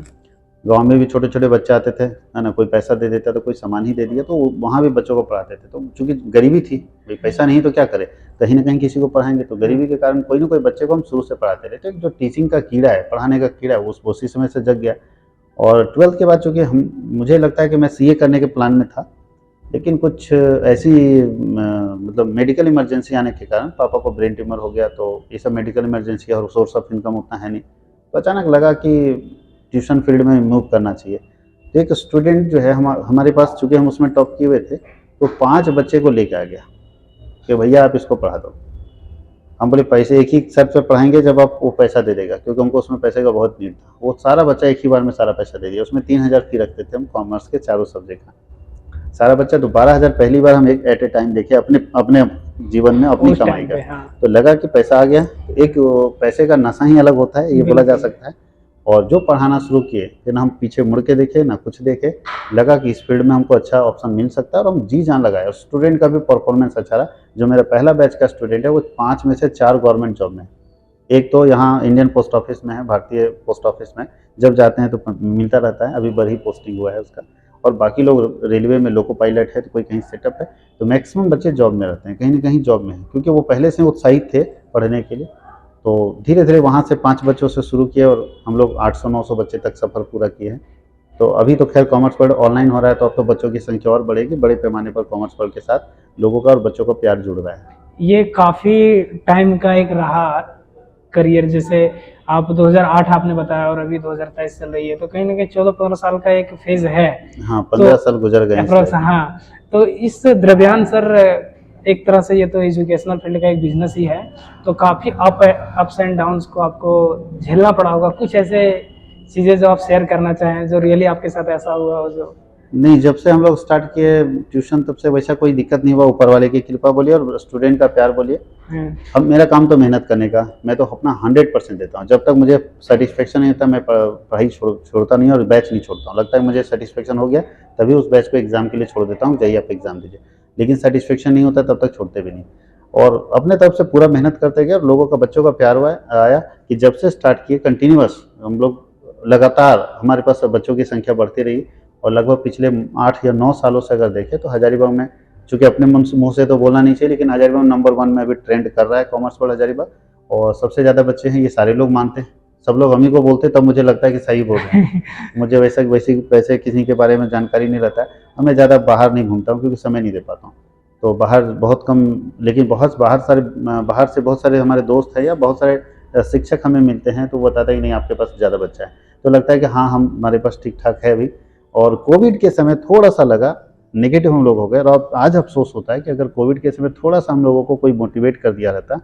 गांव में भी छोटे छोटे बच्चे आते थे, है ना, कोई पैसा दे देता तो कोई सामान ही दे दिया, तो वहाँ भी बच्चों को पढ़ाते थे। तो चूंकि गरीबी थी, भाई पैसा नहीं तो क्या करे, कहीं ना कहीं किसी को पढ़ाएंगे, तो गरीबी के कारण कोई ना कोई बच्चे को हम शुरू से पढ़ाते रहे। तो जो टीचिंग का कीड़ा है, पढ़ाने का कीड़ा है, उसी समय से जग गया। और 12th के बाद चूँकि मुझे लगता है कि मैं CA करने के प्लान में था, लेकिन कुछ ऐसी मतलब मेडिकल इमरजेंसी आने के कारण पापा को ब्रेन ट्यूमर हो गया। तो ये सब मेडिकल इमरजेंसी और सोर्स ऑफ इनकम उतना है नहीं, तो अचानक लगा कि ट्यूशन फील्ड में मूव करना चाहिए। तो एक स्टूडेंट जो है हमारे पास, चूँकि हम उसमें टॉप किए हुए थे, तो 5 बच्चे को लेके आ गया कि भैया आप इसको पढ़ा दो। हम बोले पैसे एक ही सर पे पढ़ाएंगे जब आप वो पैसा दे देगा, क्योंकि हमको उसमें पैसे का बहुत नीड था। वो सारा बच्चा एक ही बार में सारा पैसा दे दिया। उसमें 3000 फी रखते थे हम कॉमर्स के चारों सब्जेक्ट का। सारा बच्चा तो 12,000 पहली बार हम एक एट ए टाइम देखे अपने जीवन में, अपनी कमाई का। तो लगा कि पैसा आ गया। एक पैसे का नशा ही अलग होता है, ये बोला जा सकता है। और जो पढ़ाना शुरू किए, फिर हम पीछे मुड़ के देखे ना कुछ देखे, लगा कि इस फील्ड में हमको अच्छा ऑप्शन मिल सकता है और हम जी जान लगाए। और स्टूडेंट का भी परफॉर्मेंस अच्छा रहा। जो मेरा पहला बैच का स्टूडेंट है वो 5 में से 4 गवर्नमेंट जॉब में। एक तो यहाँ इंडियन पोस्ट ऑफिस में है, भारतीय पोस्ट ऑफिस में जब जाते हैं तो मिलता रहता है, अभी बड़ी पोस्टिंग हुआ है उसका। और बाकी लोग रेलवे में लोको पायलट है, तो कोई कहीं सेटअप है, तो मैक्सिमम बच्चे जॉब में रहते हैं, कहीं ना कहीं जॉब में है, क्योंकि वो पहले से उत्साहित थे पढ़ने के लिए। तो धीरे धीरे वहाँ से 5 बच्चों से शुरू किया और हम लोग 800-900 बच्चे तक सफ़र पूरा किए हैं। तो अभी तो खैर कॉमर्स वर्ल्ड ऑनलाइन हो रहा है, तो अब तो बच्चों की संख्या और बढ़ेगी, बड़े पैमाने पर कॉमर्स वर्ल्ड के साथ लोगों का और बच्चों का प्यार जुड़ रहा है। ये काफ़ी टाइम का एक रहा करियर, जैसे आप 2008 आपने बताया और अभी 2023 चल रही है, तो कहीं ना कहीं 14-15 साल का एक फेज है। हाँ, तो 15 साल गुजर गए अप्रोक्स, इसलिए। हाँ। तो इस दरमियान सर एक तरह से ये तो एजुकेशनल फील्ड का एक बिजनेस ही है, तो काफ़ी अप्स एंड डाउन्स को आपको झेलना पड़ा होगा। कुछ ऐसे चीज़ें जो आप शेयर करना चाहें जो रियली आपके साथ ऐसा हुआ हो जो। नहीं, जब से हम लोग स्टार्ट किए ट्यूशन तब से वैसा कोई दिक्कत नहीं हुआ, ऊपर वाले की कृपा बोलिए और स्टूडेंट का प्यार बोलिए। अब मेरा काम तो मेहनत करने का, मैं तो अपना 100% देता हूँ। जब तक मुझे सेटिस्फेक्शन नहीं होता मैं पढ़ाई छोड़ता नहीं और बैच नहीं छोड़ता हूँ। लगता है मुझे सेटिस्फेक्शन हो गया तभी उस बैच को एग्ज़ाम के लिए छोड़ देता हूँ, जाइए आप एग्ज़ाम दीजिए। लेकिन सेटिस्फेक्शन नहीं होता तब तक छोड़ते भी नहीं, और अपने तरफ से पूरा मेहनत करते गए और लोगों का, बच्चों का प्यार हुआ आया कि जब से स्टार्ट किए कंटिन्यूअस हम लोग लगातार, हमारे पास बच्चों की संख्या बढ़ती रही। और लगभग पिछले 8 या 9 सालों से अगर देखें तो हजारीबाग में, चूँकि अपने मुँह से तो बोलना नहीं चाहिए, लेकिन हजारीबाग नंबर 1 में अभी ट्रेंड कर रहा है कॉमर्स वर्ल्ड हजारीबाग। और सबसे ज़्यादा बच्चे हैं, ये सारे लोग मानते हैं। सब लोग हम ही को बोलते तब मुझे लगता है कि सही बोल रहे हैं। मुझे वैसे किसी के बारे में जानकारी नहीं रहता है, और मैं ज़्यादा बाहर नहीं घूमता हूँ क्योंकि समय नहीं दे पाता हूँ। तो बाहर बहुत कम, लेकिन बाहर से बहुत सारे हमारे दोस्त हैं या बहुत सारे शिक्षक हमें मिलते हैं, तो वो बताते हैं कि नहीं आपके पास ज़्यादा बच्चा है। तो लगता है कि हाँ, हमारे पास ठीक ठाक है अभी। और कोविड के समय थोड़ा-सा लगा, नेगेटिव हम लोग हो गए, और अब आज अफ़सोस होता है कि अगर कोविड के समय थोड़ा-सा हम लोगों को कोई मोटिवेट कर दिया रहता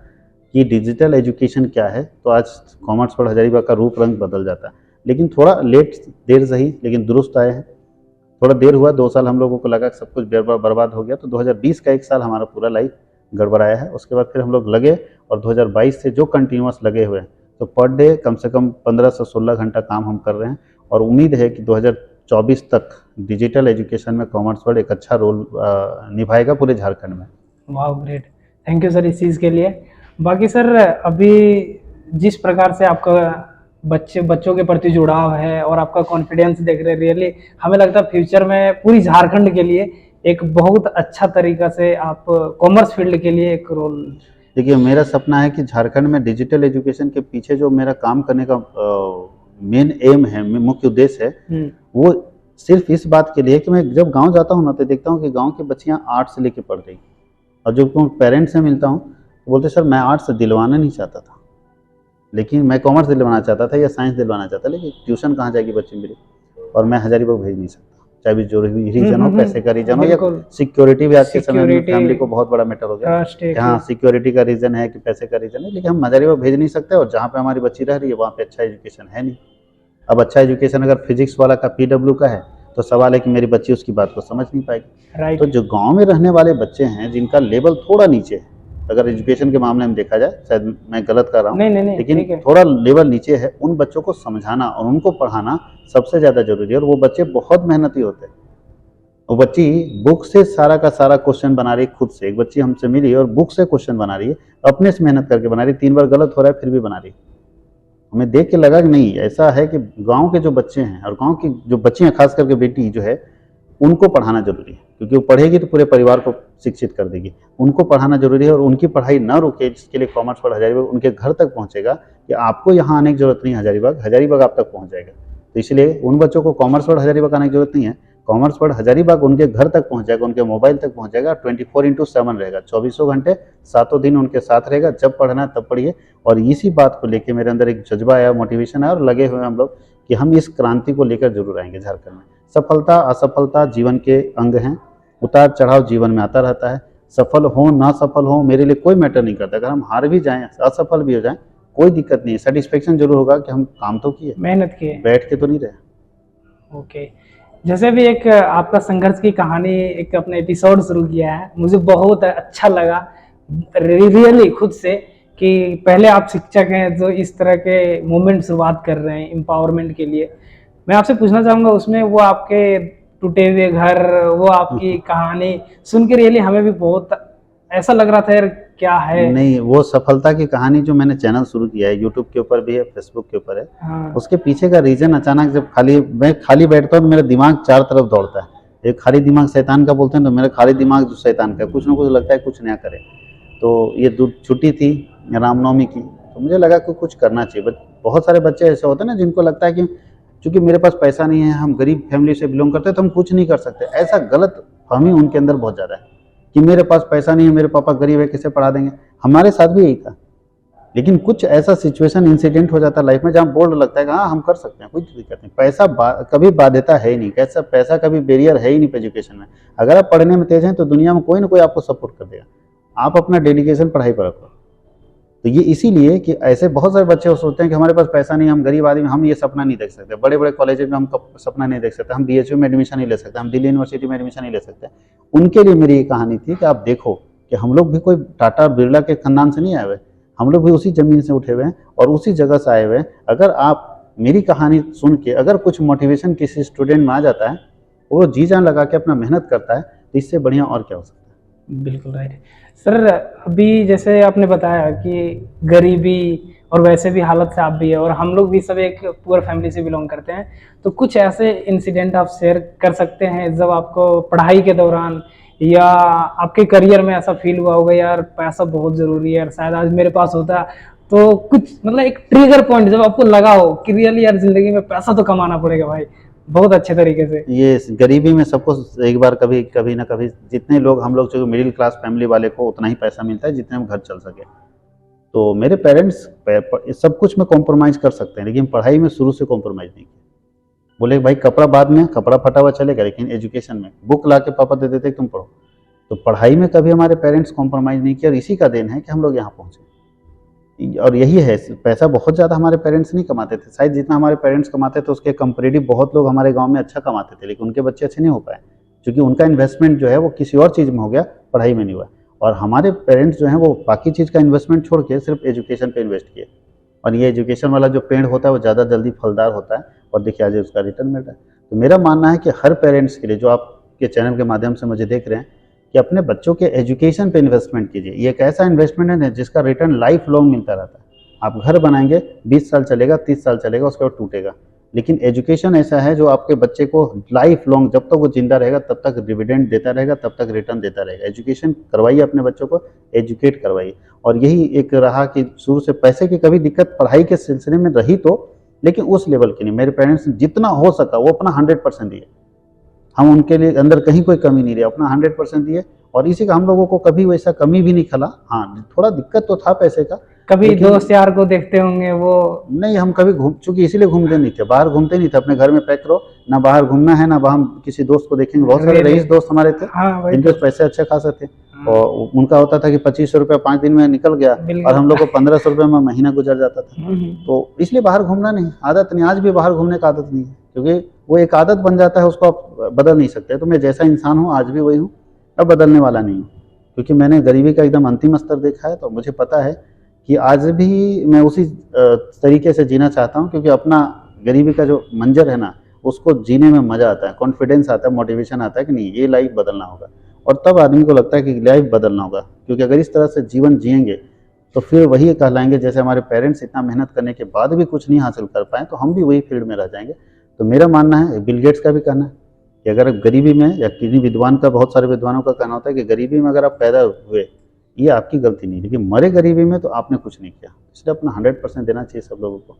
कि डिजिटल एजुकेशन क्या है, तो आज कॉमर्स वर्ल्ड हजारीबाग का रूप रंग बदल जाता। लेकिन थोड़ा लेट, देर सही लेकिन दुरुस्त आए हैं। थोड़ा देर हुआ, 2 साल हम लोगों को लगा कि सब कुछ बर्बाद हो गया, तो 2020 का 1 साल हमारा पूरा लाइफ गड़बड़ाया है। उसके बाद फिर हम लोग लगे, और 2022 से जो कंटिन्यूअस लगे हुए हैं, तो पर डे कम से कम 15 से 16 घंटा काम हम कर रहे हैं। और उम्मीद है कि 2024 तक डिजिटल एजुकेशन में कॉमर्स वर्ल्ड एक अच्छा रोल निभाएगा पूरे झारखंड में। वाह, ग्रेट। थैंक यू सर इस चीज़ के लिए। बाकी सर अभी जिस प्रकार से आपका बच्चों के प्रति जुड़ाव है और आपका कॉन्फिडेंस देख रहे हैं, रियली हमें लगता है फ्यूचर में पूरी झारखंड के लिए एक बहुत अच्छा तरीका से आप कॉमर्स फील्ड के लिए एक रोल। देखिए, मेरा सपना है कि झारखंड में डिजिटल एजुकेशन के पीछे जो मेरा काम करने का मेन एम है, मुख्य उद्देश्य है, वो सिर्फ इस बात के लिए कि मैं जब गांव जाता हूँ ना, तो देखता हूँ कि गांव की बच्चियाँ आर्ट्स से लेके पढ़ रही, और जब पेरेंट्स से मिलता हूँ तो बोलते सर मैं आर्ट्स दिलवाना नहीं चाहता था, लेकिन मैं कॉमर्स दिलवाना चाहता था या साइंस दिलवाना चाहता, लेकिन ट्यूशन कहाँ जाएगी बच्ची मेरी, और मैं हजारीबाग भेज नहीं सकता। चाहे भी जो रीजन हो, पैसे का रीजन हो या सिक्योरिटी भी आज के समय में फैमिली को बहुत बड़ा मैटर हो गया कि हाँ, सिक्योरिटी का रीजन है कि पैसे का रीजन है, लेकिन हम हजारीबाग भेज नहीं सकते। और जहाँ पे हमारी बच्ची रह रही है वहाँ पे अच्छा एजुकेशन है नहीं। अब अच्छा एजुकेशन अगर फिजिक्स वाला का PW का है, तो सवाल है कि मेरी बच्ची उसकी बात को समझ नहीं पाएगी। तो जो गांव में रहने वाले बच्चे हैं जिनका लेवल थोड़ा नीचे है, अगर एजुकेशन के मामले में देखा जाए, शायद मैं गलत कर रहा हूँ, नहीं, लेकिन थोड़ा लेवल नीचे है, उन बच्चों को समझाना और उनको पढ़ाना सबसे ज़्यादा जरूरी है। और वो बच्चे बहुत मेहनती होते हैं। वो बच्ची बुक से सारा का सारा क्वेश्चन बना रही है खुद से। एक बच्ची हमसे मिली और बुक से क्वेश्चन बना रही है, अपने से मेहनत करके बना रही है, 3 बार गलत हो रहा है फिर भी बना रही है। हमें देख के लगा कि नहीं, ऐसा है कि गांव के जो बच्चे हैं और गांव की जो बच्चियां, खास करके बेटी जो है, उनको पढ़ाना जरूरी है, क्योंकि वो पढ़ेगी तो पूरे परिवार को शिक्षित कर देगी। उनको पढ़ाना जरूरी है, और उनकी पढ़ाई ना रुके, जिसके लिए कॉमर्स वर्ल्ड हजारीबाग उनके घर तक पहुंचेगा कि आपको यहाँ आने की जरूरत नहीं, हजारीबाग आप तक पहुंच जाएगा। तो इसलिए उन बच्चों को कॉमर्स वर्ल्ड हजारीबाग आने की जरूरत नहीं है, कॉमर्स वर्ल्ड हजारीबाग उनके घर तक पहुंच जाएगा, उनके मोबाइल तक पहुंच जाएगा। 24x7 रहेगा, 24 घंटे 7 दिन उनके साथ रहेगा। जब पढ़ना है तब पढ़िए। और इसी बात को लेके मेरे अंदर एक जज्बा आया, मोटिवेशन आया, और लगे हुए हम लोग कि हम इस क्रांति को लेकर जरूर आएंगे झारखंड में। सफलता असफलता जीवन के अंग हैं, उतार चढ़ाव जीवन में आता रहता है। सफल हो ना सफल हो मेरे लिए कोई मैटर नहीं करता। अगर हम हार भी जाएं, असफल भी हो जाएं, कोई दिक्कत नहीं है। सेटिस्फेक्शन जरूर होगा कि हम काम तो किए, मेहनत किए, बैठ के तो नहीं रहे। ओके। जैसे भी एक आपका संघर्ष की कहानी एक अपना एपिसोड शुरू किया है, मुझे बहुत अच्छा लगा रियली खुद से कि पहले आप शिक्षक हैं जो इस तरह के मूवमेंट शुरुआत कर रहे हैं एम्पावरमेंट के लिए। मैं आपसे पूछना चाहूँगा, उसमें वो आपके टूटे हुए घर, वो आपकी कहानी सुन के रियली हमें भी बहुत ऐसा लग रहा था यार, क्या है? नहीं, वो सफलता की कहानी जो मैंने चैनल शुरू किया है, यूट्यूब के ऊपर भी है, फेसबुक के ऊपर है, हाँ। उसके पीछे का रीजन अचानक जब मैं खाली बैठता हूँ तो मेरा दिमाग चार तरफ दौड़ता है। एक खाली दिमाग शैतान का बोलते हैं, तो मेरा खाली दिमाग जो शैतान का है, कुछ ना कुछ लगता है कुछ नया करे। तो ये छुट्टी थी रामनवमी की, तो मुझे लगा कि कुछ करना चाहिए। बट बहुत सारे बच्चे ऐसे होते हैं ना जिनको लगता है कि चूंकि मेरे पास पैसा नहीं है, हम गरीब फैमिली से बिलोंग करते हैं, तो हम कुछ नहीं कर सकते। ऐसा गलत फहमी उनके अंदर बहुत ज़्यादा है कि मेरे पास पैसा नहीं है, मेरे पापा गरीब है, कैसे पढ़ा देंगे। हमारे साथ भी यही था, लेकिन कुछ ऐसा सिचुएशन इंसिडेंट हो जाता है लाइफ में जहाँ बोल्ड लगता है कि हाँ हम कर सकते हैं, कोई दिक्कत नहीं। कभी बाध्यता है ही नहीं, कैसा पैसा कभी बैरियर है ही नहीं एजुकेशन में। अगर आप पढ़ने में तेज हैं तो दुनिया में कोई ना कोई आपको सपोर्ट कर देगा। आप अपना डेडिकेशन पढ़ाई पर रखो। तो ये इसीलिए कि ऐसे बहुत सारे बच्चे सोचते हैं कि हमारे पास पैसा नहीं, हम गरीब आदमी, हम ये सपना नहीं देख सकते, बड़े बड़े कॉलेज में हम सपना नहीं देख सकते, हम बीएचयू में एडमिशन नहीं ले सकते, हम दिल्ली यूनिवर्सिटी में एडमिशन नहीं ले सकते। उनके लिए मेरी ये कहानी थी कि आप देखो कि हम लोग भी कोई टाटा बिरला के खानदान से नहीं आए हुए, हम लोग भी उसी ज़मीन से उठे हुए हैं और उसी जगह से आए हुए हैं। अगर आप मेरी कहानी सुन के अगर कुछ मोटिवेशन किसी स्टूडेंट में आ जाता है, वो जी जान लगा के अपना मेहनत करता है, तो इससे बढ़िया और क्या हो सकता है। बिल्कुल राइट सर। अभी जैसे आपने बताया कि गरीबी और वैसे भी हालत से आप भी है और हम लोग भी सब एक पुअर फैमिली से बिलोंग करते हैं, तो कुछ ऐसे इंसिडेंट आप शेयर कर सकते हैं जब आपको पढ़ाई के दौरान या आपके करियर में ऐसा फील हुआ होगा यार पैसा बहुत ज़रूरी है यार, शायद आज मेरे पास होता, तो कुछ मतलब एक ट्रिगर पॉइंट जब आपको लगा हो कि रियली यार ज़िंदगी में पैसा तो कमाना पड़ेगा भाई बहुत अच्छे तरीके से। ये गरीबी में सबको एक बार कभी ना कभी, जितने लोग हम लोग जो मिडिल क्लास फैमिली वाले को उतना ही पैसा मिलता है जितने में घर चल सके। तो मेरे पेरेंट्स सब कुछ में कॉम्प्रोमाइज़ कर सकते हैं, लेकिन पढ़ाई में शुरू से कॉम्प्रोमाइज़ नहीं किया। बोले भाई कपड़ा बाद में, कपड़ा फटा हुआ चलेगा, लेकिन एजुकेशन में बुक ला के पापा दे देते तुम पढ़ो। तो पढ़ाई में कभी हमारे पेरेंट्स कॉम्प्रोमाइज़ नहीं किया और इसी का देन है कि हम लोग यहाँ पहुँचे। और यही है, पैसा बहुत ज़्यादा हमारे पेरेंट्स नहीं कमाते थे, शायद जितना हमारे पेरेंट्स कमाते थे उसके कंपैरेटिव बहुत लोग हमारे गांव में अच्छा कमाते थे, लेकिन उनके बच्चे अच्छे नहीं हो पाए क्योंकि उनका इन्वेस्टमेंट जो है वो किसी और चीज़ में हो गया, पढ़ाई में नहीं हुआ। और हमारे पेरेंट्स जो हैं वो बाकी चीज़ का इन्वेस्टमेंट छोड़ के सिर्फ एजुकेशन पे इन्वेस्ट किए, और ये एजुकेशन वाला जो पेड़ होता है वो ज़्यादा जल्दी फलदार होता है, और देखिए आज उसका रिटर्न मिल रहा है। तो मेरा मानना है कि हर पेरेंट्स के लिए, जो आपके चैनल के माध्यम से मुझे देख रहे हैं, कि अपने बच्चों के एजुकेशन पे इन्वेस्टमेंट कीजिए। ये एक ऐसा इन्वेस्टमेंट है जिसका रिटर्न लाइफ लॉन्ग मिलता रहता है। आप घर बनाएंगे 20 साल चलेगा, 30 साल चलेगा, उसके बाद टूटेगा, लेकिन एजुकेशन ऐसा है जो आपके बच्चे को लाइफ लॉन्ग, जब तक वो जिंदा रहेगा तब तक डिविडेंड देता रहेगा, तब तक रिटर्न देता रहेगा। एजुकेशन करवाइए, अपने बच्चों को एजुकेट करवाइए। और यही एक रहा कि शुरू से पैसे की कभी दिक्कत पढ़ाई के सिलसिले में रही तो, लेकिन उस लेवल की नहीं। मेरे पेरेंट्स ने जितना हो सका वो अपना 100% दिए, हम उनके लिए अंदर कहीं कोई कमी नहीं रही, अपना 100% दिए, और इसी का हम लोगों को कभी वैसा कमी भी नहीं खला। हाँ, थोड़ा दिक्कत तो था पैसे का। कभी दोस्त यार को देखते होंगे वो? नहीं, हम कभी चूंकि इसीलिए घूमते नहीं थे, बाहर घूमते नहीं थे, अपने घर में पैक रहो, ना बाहर घूमना है, ना हम किसी दोस्त को देखेंगे। बहुत सारे रईस दोस्त हमारे थे जिनके पास पैसे अच्छे खासे थे, और उनका होता था कि 2500 रुपया 5 दिन में निकल गया, और हम लोग को 1500 रुपये में महीना गुजर जाता था। तो इसलिए बाहर घूमना नहीं, आदत नहीं, आज भी बाहर घूमने का आदत नहीं है, क्योंकि वो एक आदत बन जाता है, उसको आप बदल नहीं सकते। तो मैं जैसा इंसान हूँ आज भी वही हूँ, अब बदलने वाला नहीं हूँ, क्योंकि मैंने गरीबी का एकदम अंतिम स्तर देखा है। तो मुझे पता है कि आज भी मैं उसी तरीके से जीना चाहता हूँ, क्योंकि अपना गरीबी का जो मंजर है ना, उसको जीने में मज़ा आता है, कॉन्फिडेंस आता है, मोटिवेशन आता है कि नहीं, ये लाइफ बदलना होगा। और तब आदमी को लगता है कि लाइफ बदलना होगा, क्योंकि अगर इस तरह से जीवन जिएंगे तो फिर वही कहलाएंगे, जैसे हमारे पेरेंट्स इतना मेहनत करने के बाद भी कुछ नहीं हासिल कर पाए, तो हम भी वही फील्ड में रह जाएंगे। तो मेरा मानना है, बिल गेट्स का भी कहना है कि अगर गरीबी में, या किसी विद्वान का, बहुत सारे विद्वानों का कहना होता है कि गरीबी में अगर आप पैदा हुए, ये आपकी गलती नहीं, लेकिन मरे गरीबी में तो आपने कुछ नहीं किया। इसलिए अपना 100% देना चाहिए सब लोगों को।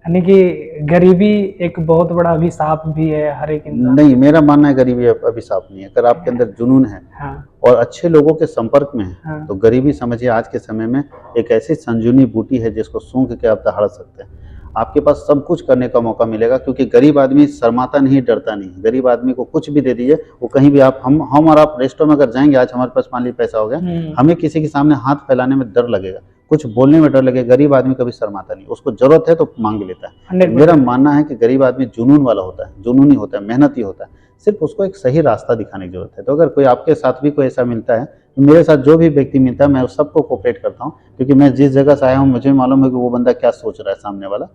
यानी कि गरीबी एक बहुत बड़ा अभिशाप भी है हर एक इंसान? नहीं, मेरा मानना है गरीबी अभिशाप नहीं है। अगर आपके अंदर जुनून है, हाँ। और अच्छे लोगों के संपर्क में है, हाँ। तो गरीबी समझिए आज के समय में एक ऐसी संजीवनी बूटी है जिसको सूंघ के आप दहाड़ सकते हैं। आपके पास सब कुछ करने का मौका मिलेगा, क्योंकि गरीब आदमी शर्माता नहीं, डरता नहीं। गरीब आदमी को कुछ भी दे दीजिए, वो कहीं भी, आप हम और आप रेस्टोरेंट में अगर जाएंगे, आज हमारे पास मान लीजिए पैसा हो गया, हमें किसी के सामने हाथ फैलाने में डर लगेगा, कुछ बोलने में डर लगेगा। गरीब आदमी कभी शर्माता नहीं, उसको जरूरत है तो मांग लेता है। मेरा मानना है कि गरीब आदमी जुनून वाला होता है, जुनूनी होता है, मेहनती होता है, सिर्फ उसको एक सही रास्ता दिखाने की जरूरत है। तो अगर कोई आपके साथ भी कोई ऐसा मिलता है, तो मेरे साथ जो भी व्यक्ति मिलता है, मैं उस सबको कोऑपरेट करता हूँ, क्योंकि मैं जिस जगह से आया हूँ मुझे मालूम है कि वो बंदा क्या सोच रहा है सामने वाला।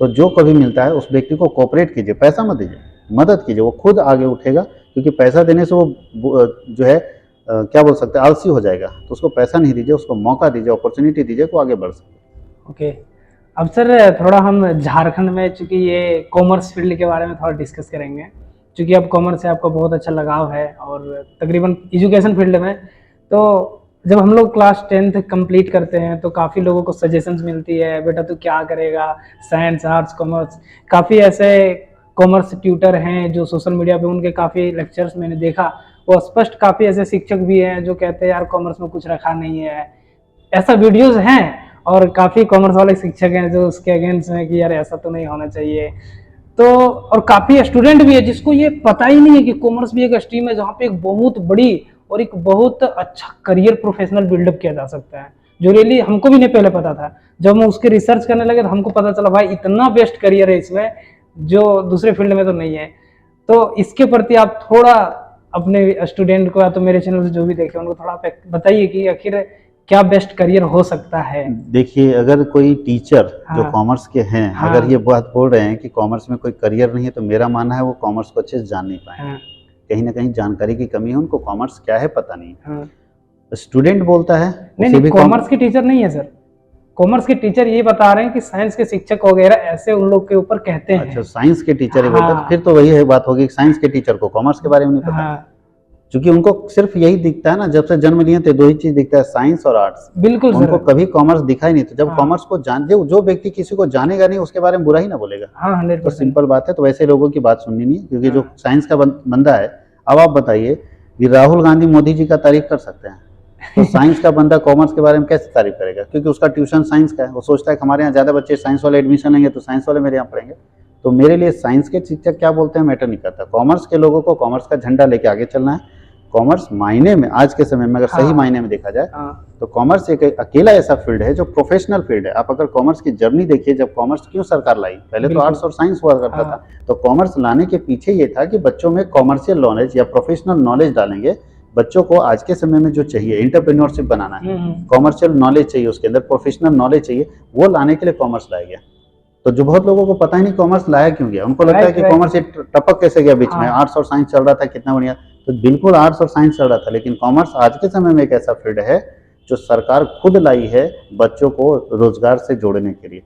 तो जो कभी मिलता है उस व्यक्ति को कोऑपरेट कीजिए, पैसा मत दीजिए, मदद कीजिए, वो खुद आगे उठेगा। क्योंकि पैसा देने से वो जो है क्या बोल सकते हैं, आलसी हो जाएगा। तो उसको पैसा नहीं दीजिए, उसको मौका दीजिए, अपॉर्चुनिटी दीजिए, वो आगे बढ़ सके। ओके। अब सर थोड़ा हम झारखंड में, चूंकि ये कॉमर्स फील्ड के बारे में थोड़ा डिस्कस करेंगे, क्योंकि अब कॉमर्स से आपका बहुत अच्छा लगाव है और तकरीबन एजुकेशन फील्ड में। तो जब हम लोग क्लास 10th कंप्लीट करते हैं तो काफ़ी लोगों को सजेशंस मिलती है, बेटा तू क्या करेगा, साइंस, आर्ट्स, कॉमर्स। काफ़ी ऐसे कॉमर्स ट्यूटर हैं जो सोशल मीडिया पे, उनके काफ़ी लेक्चर्स मैंने देखा, वो स्पष्ट काफ़ी ऐसे शिक्षक भी हैं जो कहते हैं यार कॉमर्स में कुछ रखा नहीं है। ऐसा वीडियोस हैं और काफ़ी कॉमर्स वाले शिक्षक हैं जो उसके अगेंस्ट हैं कि यार ऐसा तो नहीं होना चाहिए। तो और काफ़ी स्टूडेंट भी है जिसको ये पता ही नहीं है कि कॉमर्स भी एक स्ट्रीम है जहाँ पे एक बहुत बड़ी और एक बहुत अच्छा करियर प्रोफेशनल बिल्डअप किया जा सकता है, जो रियली हमको भी नहीं पहले पता था। जब हम उसके रिसर्च करने लगे तो हमको पता चला भाई इतना बेस्ट करियर है इसमें जो दूसरे फील्ड में तो नहीं है। तो इसके प्रति आप थोड़ा अपने स्टूडेंट को या तो मेरे चैनल से जो भी देखे उनको थोड़ा बताइए कि आखिर क्या बेस्ट करियर हो सकता है। देखिए, अगर कोई टीचर जो हाँ। कॉमर्स के हैं, हाँ। अगर ये बात बोल रहे हैं कि कॉमर्स में कोई करियर नहीं है, तो मेरा मानना है वो कॉमर्स को अच्छे से जान नहीं पाए। हाँ। कहीं ना कहीं जानकारी की कमी है, उनको कॉमर्स क्या है पता नहीं। हाँ। स्टूडेंट बोलता है, नहीं उसे नहीं, भी कॉमर्स के टीचर नहीं है सर। कॉमर्स के टीचर ये बता रहे हैं कि साइंस के शिक्षक वगैरह ऐसे उन लोग के ऊपर कहते हैं। अच्छा, साइंस के टीचर ही बोलते हैं, तो हाँ। फिर तो वही है बात होगी कि साइंस के टीचर को कॉमर्स के बारे में नहीं पता। हाँ क्योंकि उनको सिर्फ यही दिखता है ना, जब से जन्म लिए थे दो ही चीज दिखता है, साइंस और आर्ट्स। बिल्कुल उनको सर। कभी कॉमर्स दिखा ही नहीं। तो जब हाँ। कॉमर्स को जान जो व्यक्ति किसी को जानेगा नहीं उसके बारे में बुरा ही ना बोलेगा। हाँ तो 100%। सिंपल बात है। तो वैसे लोगों की बात सुननी नहीं है, क्योंकि जो हाँ। साइंस का बंदा है। अब आप बताइए कि राहुल गांधी मोदी जी का तारीफ कर सकते हैं, तो साइंस का बंदा कॉमर्स के बारे में कैसे तारीफ करेगा? क्योंकि उसका ट्यूशन साइंस का है। वो सोचता है कि हमारे यहाँ ज्यादा बच्चे साइंस वाले एडमिशन लेंगे तो साइंस वाले मेरे यहाँ पढ़ेंगे। तो मेरे लिए साइंस के शिक्षक क्या बोलते हैं मैटर नहीं करता। कॉमर्स के लोगों को कॉमर्स का झंडा लेके आगे चलना है। कॉमर्स मायने में, आज के समय में अगर सही हाँ। मायने में देखा जाए, हाँ। तो कॉमर्स एक अकेला ऐसा फील्ड है जो प्रोफेशनल फील्ड है। आप अगर कॉमर्स की जर्नी देखिए, जब कॉमर्स क्यों सरकार लाई, पहले तो बिल्कुल। आर्ट्स और साइंस हुआ करता हाँ। था। तो कॉमर्स लाने के पीछे ये था कि बच्चों में कॉमर्शियल नॉलेज या प्रोफेशनल नॉलेज डालेंगे। बच्चों को आज के समय में जो चाहिए, इंटरप्रेन्योरशिप बनाना है, कॉमर्शियल नॉलेज चाहिए, उसके अंदर प्रोफेशनल नॉलेज चाहिए, वो लाने के लिए कॉमर्स लाया गया। तो जो बहुत लोगों को पता ही नहीं कॉमर्स लाया क्यों गया, उनको लगता है कि कॉमर्स टपक कैसे गया बीच में, हाँ। आर्ट्स और साइंस चल रहा था कितना बढ़िया। तो बिल्कुल आर्ट्स और साइंस चल रहा था, लेकिन कॉमर्स आज के समय में एक ऐसा फील्ड है जो सरकार खुद लाई है बच्चों को रोजगार से जोड़ने के लिए।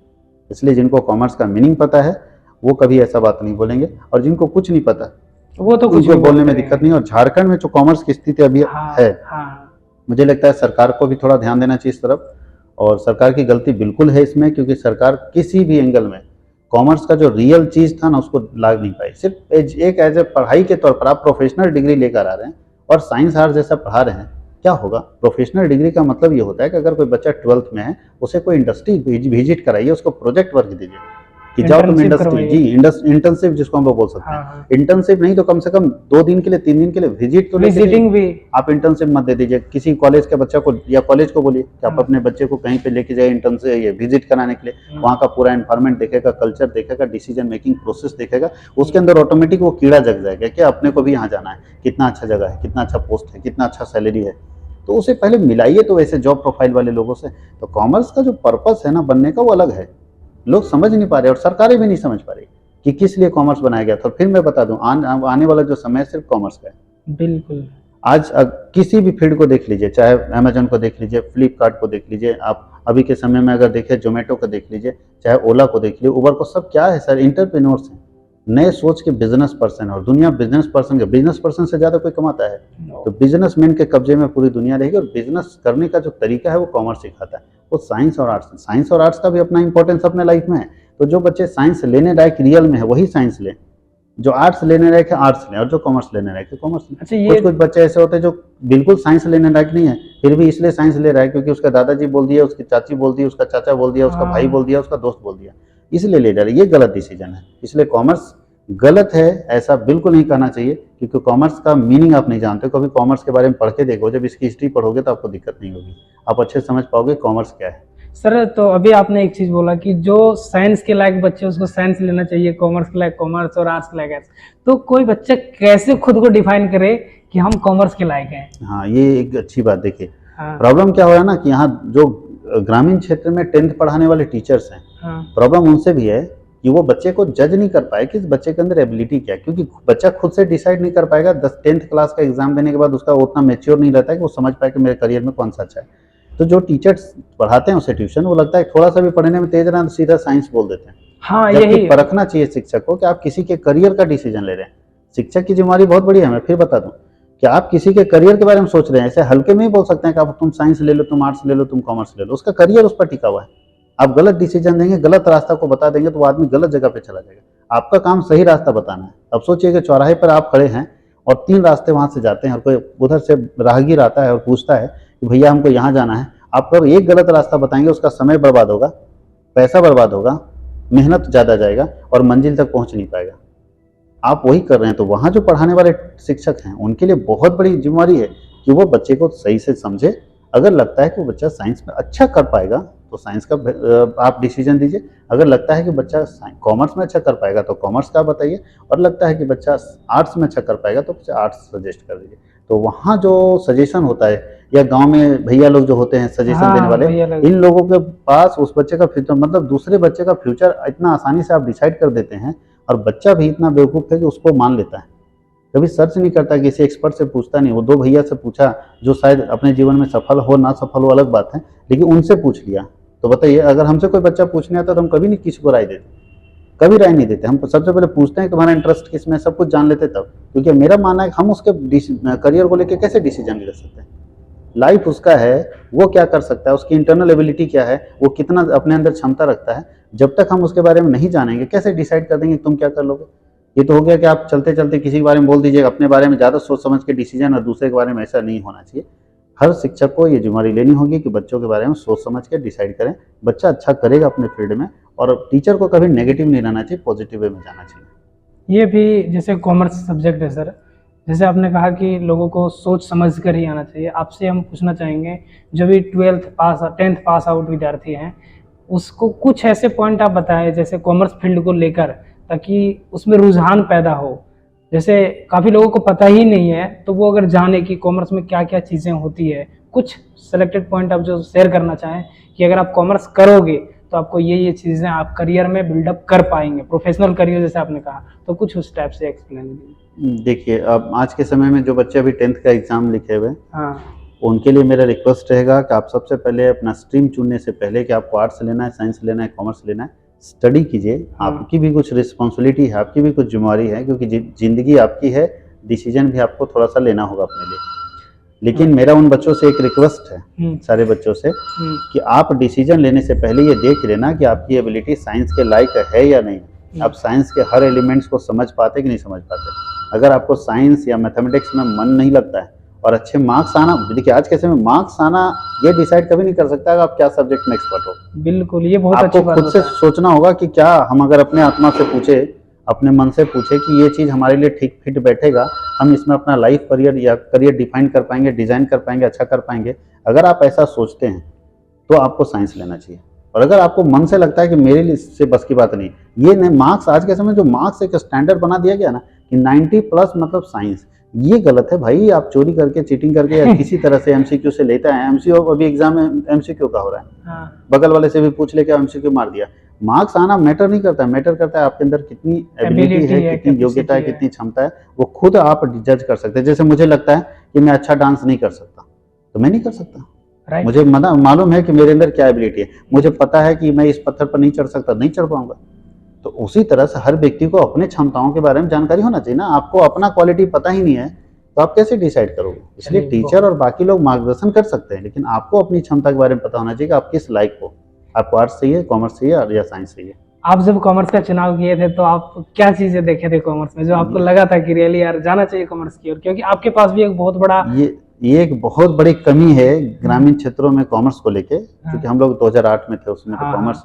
इसलिए जिनको कॉमर्स का मीनिंग पता है वो कभी ऐसा बात नहीं बोलेंगे, और जिनको कुछ नहीं पता वो तो कुछ उनको भी बोलने में बोलते दिक्कत नहीं। और झारखंड में जो कॉमर्स की स्थिति अभी हाँ। है, हाँ। मुझे लगता है सरकार को भी थोड़ा ध्यान देना चाहिए इस तरफ। और सरकार की गलती बिल्कुल है इसमें, क्योंकि सरकार किसी भी एंगल में कॉमर्स का जो रियल चीज था ना उसको लाग नहीं पाई। सिर्फ एक एज ए पढ़ाई के तौर पर आप प्रोफेशनल डिग्री लेकर आ रहे हैं और साइंस आर्ट्स जैसा पढ़ा रहे हैं, क्या होगा? प्रोफेशनल डिग्री का मतलब ये होता है कि अगर कोई बच्चा 12th में है, उसे कोई इंडस्ट्री विजिट कराइए, उसको प्रोजेक्ट वर्क दीजिए कि जाओ तुम Internship इंडस्ट्री, करवाइए। जी इंटर्नशिप जिसको हम लोग बोल सकते हाँ। हैं। हाँ। इंटर्नशिप नहीं तो कम से कम 2 दिन के लिए 3 दिन के लिए विजिट तो लेके विजिटिंग भी। आप इंटर्नशिप मत दे दीजिए। किसी कॉलेज के बच्चा को या कॉलेज को बोलिए कि आप हाँ। अपने बच्चे को कहीं पे लेके जाइए इंटर्नशिप, ये विजिट कराने के लिए। वहाँ का पूरा एनवायरमेंट देखेगा, कल्चर देखेगा, डिसीजन मेकिंग प्रोसेस देखेगा, उसके अंदर ऑटोमेटिक वो कीड़ा जग जाएगा कि अपने को भी यहाँ जाना है, कितना अच्छा जगह है, कितना अच्छा पोस्ट है, कितना अच्छा सैलरी है। तो उसे पहले मिलाइए तो वैसे जॉब प्रोफाइल वाले लोगों से। तो कॉमर्स का जो पर्पस है ना बनने का, वो अलग है। लोग समझ नहीं पा रहे और सरकारें भी नहीं समझ पा रही कि किस लिए कॉमर्स बनाया गया था। फिर मैं बता दूं, आने वाला जो समय सिर्फ कॉमर्स का है। बिल्कुल। आज किसी भी फील्ड को देख लीजिए, चाहे अमेजन को देख लीजिए, फ्लिपकार्ट को देख लीजिए, आप अभी के समय में अगर देखें जोमेटो को देख लीजिए, चाहे ओला को देख लीजिए, उबर को, सब क्या है सर? इंटरप्रेन्योर्स हैं, नए सोच के बिजनेस पर्सन। और दुनिया बिजनेस पर्सन से ज्यादा कोई कमाता है? तो बिजनेसमैन के कब्जे में पूरी दुनिया रहेगी। और बिजनेस करने का जो तरीका है वो कॉमर्स सिखाता है। वो साइंस और आर्ट्स का भी अपना इंपॉर्टेंस अपने लाइफ में है। तो जो बच्चे साइंस लेने लायक रियल में है वही साइंस लें, जो आर्ट्स लेने लायक है आर्ट्स लें, और जो कॉमर्स लेने लायक है कॉमर्स लें। अच्छा, ये कुछ बच्चे ऐसे होते हैं जो बिल्कुल साइंस लेने लायक नहीं है, फिर भी इसलिए साइंस ले रहा है क्योंकि उसका दादाजी बोल दिया, उसकी चाची बोल दी, उसका चाचा बोल दिया, उसका भाई बोल दिया, उसका दोस्त बोल दिया, इसलिए ले जा रहा है। ये गलत डिसीजन है। इसलिए कॉमर्स गलत है ऐसा बिल्कुल नहीं कहना चाहिए, क्योंकि कॉमर्स का मीनिंग आप नहीं जानते। कभी कॉमर्स के बारे में पढ़ के देखो, जब इसकी हिस्ट्री पढ़ोगे तो आपको दिक्कत नहीं होगी, आप अच्छे से समझ पाओगे कॉमर्स क्या है। सर तो अभी आपने एक चीज बोला कि जो साइंस के लायक बच्चे उसको साइंस लेना चाहिए, कॉमर्स के लायक कॉमर्स और आर्ट्स के लायक आर्ट्स। तो कोई बच्चा कैसे खुद को डिफाइन करे कि हम कॉमर्स के लायक हैं? हाँ, ये एक अच्छी बात। देखिए हाँ। प्रॉब्लम क्या हो रहा है ना कि यहाँ जो ग्रामीण क्षेत्र में 10th पढ़ाने वाले टीचर्स हैं, हाँ। प्रॉब्लम उनसे भी है कि वो बच्चे को जज नहीं कर पाए कि इस बच्चे के अंदर एबिलिटी क्या है, क्योंकि बच्चा खुद से डिसाइड नहीं कर पाएगा। 10th क्लास का एग्जाम देने के बाद उसका उतना मेच्योर नहीं रहता है कि वो समझ पाए कि मेरे करियर में कौन सा अच्छा है। तो जो टीचर्स पढ़ाते हैं उसे ट्यूशन, वो लगता है थोड़ा सा भी पढ़ने में तेज रहा तो सीधा साइंस बोल देते हैं। हाँ जबकि यही परखना चाहिए शिक्षक को कि आप किसी के करियर का डिसीजन ले रहे हैं। शिक्षक की जिम्मेदारी बहुत बड़ी है। मैं फिर बता दूं कि आप किसी के करियर के बारे में सोच रहे हैं, ऐसे हल्के में ही बोल सकते हैं कि आप तुम साइंस ले लो, तुम आर्ट्स ले लो, तुम कॉमर्स ले लो, उसका करियर उस पर टिका हुआ है। आप गलत डिसीजन देंगे, गलत रास्ता को बता देंगे तो वो आदमी गलत जगह पे चला जाएगा। आपका काम सही रास्ता बताना है। अब सोचिए कि चौराहे पर आप खड़े हैं और 3 रास्ते वहां से जाते हैं और कोई उधर से राहगीर आता है और पूछता है कि भैया हमको यहाँ जाना है। आप अगर एक गलत रास्ता बताएंगे, उसका समय बर्बाद होगा, पैसा बर्बाद होगा, मेहनत ज़्यादा जाएगा और मंजिल तक पहुंच नहीं पाएगा। आप वही कर रहे हैं। तो वहाँ जो पढ़ाने वाले शिक्षक हैं उनके लिए बहुत बड़ी जिम्मेदारी है कि वो बच्चे को सही से समझे। अगर लगता है कि वो बच्चा साइंस में अच्छा कर पाएगा तो साइंस का आप डिसीजन दीजिए। अगर लगता है कि बच्चा कॉमर्स में अच्छा कर पाएगा तो कॉमर्स का बताइए, और लगता है कि बच्चा आर्ट्स में अच्छा कर पाएगा तो बच्चा आर्ट्स सजेस्ट कर दीजिए। तो वहाँ जो सजेशन होता है, या गांव में भैया लोग जो होते हैं सजेशन देने हाँ वाले, भैया लोग। इन लोगों के पास उस बच्चे का फ्यूचर, मतलब दूसरे बच्चे का फ्यूचर इतना आसानी से आप डिसाइड कर देते हैं, और बच्चा भी इतना बेवकूफ़ है कि उसको मान लेता है। कभी सर्च नहीं करता, किसी एक्सपर्ट से पूछता नहीं। वो 2 भैया से पूछा जो शायद अपने जीवन में सफल हो ना सफल हो अलग बात है, लेकिन उनसे पूछ लिया। तो बताइए, अगर हमसे कोई बच्चा पूछने आता तो हम कभी नहीं किसी को राय देते, कभी राय नहीं देते। हम सबसे पहले पूछते हैं तुम्हारा इंटरेस्ट किस में, सब कुछ जान लेते तब। क्योंकि मेरा मानना है कि हम उसके करियर को लेकर कैसे डिसीजन ले सकते हैं। लाइफ उसका है, वो क्या कर सकता है, उसकी इंटरनल एबिलिटी क्या है, वो कितना अपने अंदर क्षमता रखता है। जब तक हम उसके बारे में नहीं जानेंगे कैसे डिसाइड कर देंगे तुम क्या कर लोगे। ये तो हो गया कि आप चलते चलते किसी के बारे में बोल दीजिएगा, अपने बारे में ज़्यादा सोच समझ के डिसीजन, और दूसरे के बारे में ऐसा नहीं होना चाहिए। हर शिक्षक को ये जिम्मेदारी लेनी होगी कि बच्चों के बारे में सोच समझ के डिसाइड करें। बच्चा अच्छा करेगा अपने फील्ड में, और टीचर को कभी नेगेटिव नहीं रहना चाहिए, पॉजिटिव वे में जाना चाहिए। ये भी जैसे कॉमर्स सब्जेक्ट है सर, जैसे आपने कहा कि लोगों को सोच समझ कर ही आना चाहिए। आपसे हम पूछना चाहेंगे, जो भी 10th पास आउट विद्यार्थी हैं, उसको कुछ ऐसे पॉइंट आप बताएं जैसे कॉमर्स फील्ड को लेकर, ताकि उसमें रुझान पैदा हो। जैसे काफ़ी लोगों को पता ही नहीं है, तो वो अगर जाने कि कॉमर्स में क्या क्या चीज़ें होती है, कुछ सेलेक्टेड पॉइंट आप जो शेयर करना चाहें कि अगर आप कॉमर्स करोगे तो आपको ये चीज़ें आप करियर में बिल्डअप कर पाएंगे, प्रोफेशनल करियर जैसे आपने कहा, तो कुछ उस टाइप से एक्सप्लेन कीजिए। देखिए, अब आज के समय में जो बच्चे अभी 10th का एग्जाम लिखे हुए, हाँ उनके लिए मेरा रिक्वेस्ट रहेगा कि आप सबसे पहले अपना स्ट्रीम चुनने से पहले कि आपको आर्ट्स लेना है, साइंस लेना है, कॉमर्स लेना है, स्टडी कीजिए। आपकी भी कुछ रिस्पॉन्सिबिलिटी है, आपकी भी कुछ जिम्मेदारी है, क्योंकि जिंदगी आपकी है, डिसीजन भी आपको थोड़ा सा लेना होगा अपने लिए। लेकिन मेरा उन बच्चों से एक रिक्वेस्ट है, सारे बच्चों से, कि आप डिसीजन लेने से पहले ये देख लेना कि आपकी एबिलिटी साइंस के लायक है या नहीं। आप साइंस के हर एलिमेंट्स को समझ पाते कि नहीं समझ पाते। अगर आपको साइंस या मैथमेटिक्स में मन नहीं लगता है और अच्छे मार्क्स आना, देखिए आज के समय में मार्क्स आना ये डिसाइड कभी नहीं कर सकता कि आप क्या सब्जेक्ट में एक्सपर्ट हो। बिल्कुल, ये बहुत अच्छी आपको बात खुद से बताई। सोचना होगा कि क्या हम अगर अपने आत्मा से पूछे, अपने मन से पूछे कि ये चीज़ हमारे लिए ठीक फिट बैठेगा, हम इसमें अपना लाइफ करियर या करियर डिफाइन कर पाएंगे, डिज़ाइन कर पाएंगे, अच्छा कर पाएंगे। अगर आप ऐसा सोचते हैं तो आपको साइंस लेना चाहिए। और अगर आपको मन से लगता है कि मेरे लिए से बस की बात नहीं, ये नहीं, मार्क्स आज के समय जो मार्क्स एक स्टैंडर्ड बना दिया गया ना कि 90 प्लस मतलब साइंस, ये गलत है भाई। आप चोरी करके, चीटिंग करके या किसी तरह से एमसीक्यू से लेता है। एमसीक्यू अभी एग्जाम में एमसीक्यू का हो रहा है, हाँ, बगल वाले से भी पूछ लेके एमसीक्यू मार दिया। मार्क्स आना मैटर नहीं करता है, मैटर करता है आपके अंदर कितनी एबिलिटी है, कितनी योग्यता है, कितनी क्षमता है, वो खुद आप जज कर सकते हैं। जैसे मुझे लगता है कि मैं अच्छा डांस नहीं कर सकता तो मैं नहीं कर सकता। राइट। मुझे मालूम है कि मेरे अंदर क्या एबिलिटी है, मुझे पता है कि मैं इस पत्थर पर नहीं चढ़ सकता, नहीं चढ़ पाऊंगा। तो उसी तरह से हर व्यक्ति को अपने क्षमताओं के बारे में जानकारी होना चाहिए ना। आपको अपना क्वालिटी पता ही नहीं है तो आप कैसे डिसाइड करोगे। इसलिए चलिए, टीचर और बाकी लोग मार्गदर्शन कर सकते हैं, लेकिन आपको अपनी क्षमता के बारे में पता होना चाहिए कि आप किस लायक हो। आपको आर्ट्स चाहिए, कॉमर्स चाहिए या साइंस चाहिए। आप जब कॉमर्स का चुनाव किए थे तो आप क्या चीजें देखे थे कॉमर्स में जो आपको लगा था कि रियली यार जाना चाहिए कॉमर्स की ओर, क्योंकि आपके पास भी एक बहुत बड़ा ये एक बहुत बड़ी कमी है ग्रामीण क्षेत्रों में कॉमर्स को लेके, क्योंकि हम लोग 2008 में थे, उसमें तो कॉमर्स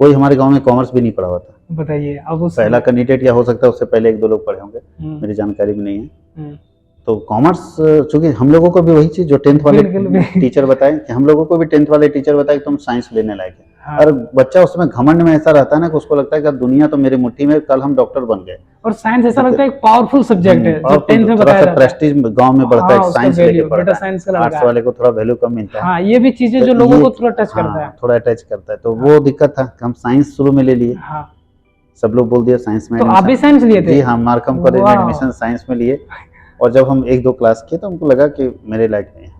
कोई हमारे गांव में कॉमर्स भी नहीं पढ़ा हुआ था। बताइए अब उस पहला कैंडिडेट या हो सकता है उससे पहले 1-2 लोग पढ़े होंगे, मेरी जानकारी में नहीं है। तो कॉमर्स, चूंकि हम लोगों को भी वही चीज जो 10th वाले टीचर बताए कि हम लोगों को भी 10th वाले टीचर बताए कि तुम साइंस लेने लायक है। हाँ। और बच्चा उसमें घमंड में ऐसा रहता है ना कि उसको लगता है कि दुनिया तो मेरी मुट्ठी में, कल हम डॉक्टर बन गए। और साइंस ऐसा लगता है एक पावरफुल सब्जेक्ट है जो 10th में बताया जाता है। प्रेस्टीज गांव में बढ़ता है, हाँ, साइंस उसका लेके value, पढ़ता बेटा है, साइंस का लड़का आर्ट्स है। वाले को थोड़ा वैल्यू कम मिलता है। हाँ, ये भी चीजें तो जो लोगों ये- को थोड़ा टच करता हाँ, है। थोड़ा टच करता है। तो वो दिक्कत था, हम साइंस शुरू में ले लिए। हाँ, सब लोग बोल दिया साइंस में तो आप भी साइंस लिए थे? जी हाँ, मार्कम कॉलेज में वाह। एडमिशन साइंस में लिए। और जब हम 1-2 क्लास किए तो हमको लगा कि मेरे लायक नहीं है।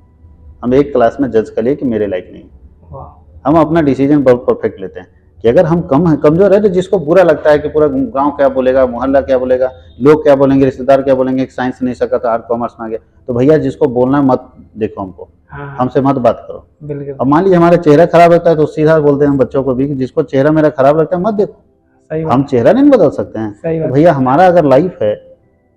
हम एक क्लास में जज कर लिए कि मेरे लायक नहीं है। वाह। हम अपना डिसीजन बहुत परफेक्ट लेते हैं कि अगर हम कमजोर है तो जिसको बुरा लगता है कि पूरा गांव क्या बोलेगा, मोहल्ला क्या बोलेगा, लोग क्या बोलेंगे, रिश्तेदार क्या बोलेंगे, साइंस नहीं सका तो आर्ट कॉमर्स में आ गया, तो भैया जिसको बोलना है मत देखो हमको, हाँ हमसे मत बात करो। बिल्कुल अब मान लीजिए हमारा चेहरा खराब लगता है तो सीधा बोलते हैं हम बच्चों को भी कि जिसको चेहरा मेरा खराब लगता है मत देखो। सही हम बात। चेहरा नहीं बदल सकते हैं। सही तो बात। भैया हमारा अगर लाइफ है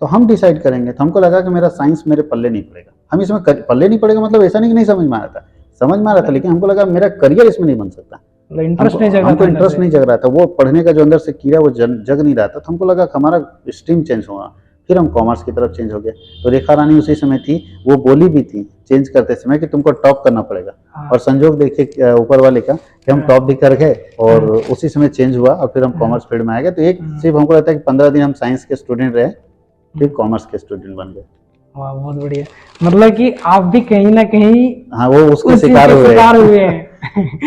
तो हम डिसाइड करेंगे। तो हमको लगा कि मेरा साइंस मेरे पल्ले नहीं पड़ेगा। हम इसमें पल्ले नहीं पड़ेगा मतलब ऐसा नहीं कि नहीं समझ में आ रहा था, समझ में आ रहा था, लेकिन हमको लगा मेरा करियर इसमें नहीं बन सकता। मतलब इंटरेस्ट नहीं जग रहा हमको था इंटरेस्ट नहीं जग रहा था, वो पढ़ने का जो अंदर से कीड़ा वो जग नहीं रहा था। तो हमको लगा कि हमारा स्ट्रीम चेंज होगा। फिर हम कॉमर्स की तरफ चेंज हो गए। तो रेखा रानी उसी समय थी, वो बोली भी थी चेंज करते समय कि तुमको टॉप करना पड़ेगा। हाँ। और संजोग देखिए ऊपर वाले का कि हम टॉप भी कर गए और उसी समय चेंज हुआ और फिर हम कॉमर्स फील्ड में आ गए। तो एक सिर्फ हमको लगता है कि 15 दिन हम साइंस के स्टूडेंट रहे, फिर कॉमर्स के स्टूडेंट बन गए। वाह बहुत बढ़िया। मतलब कि आप भी कहीं ना कहीं हाँ, वो उसके उस चीज शिकार के हुए शिकार हैं। हुए हैं।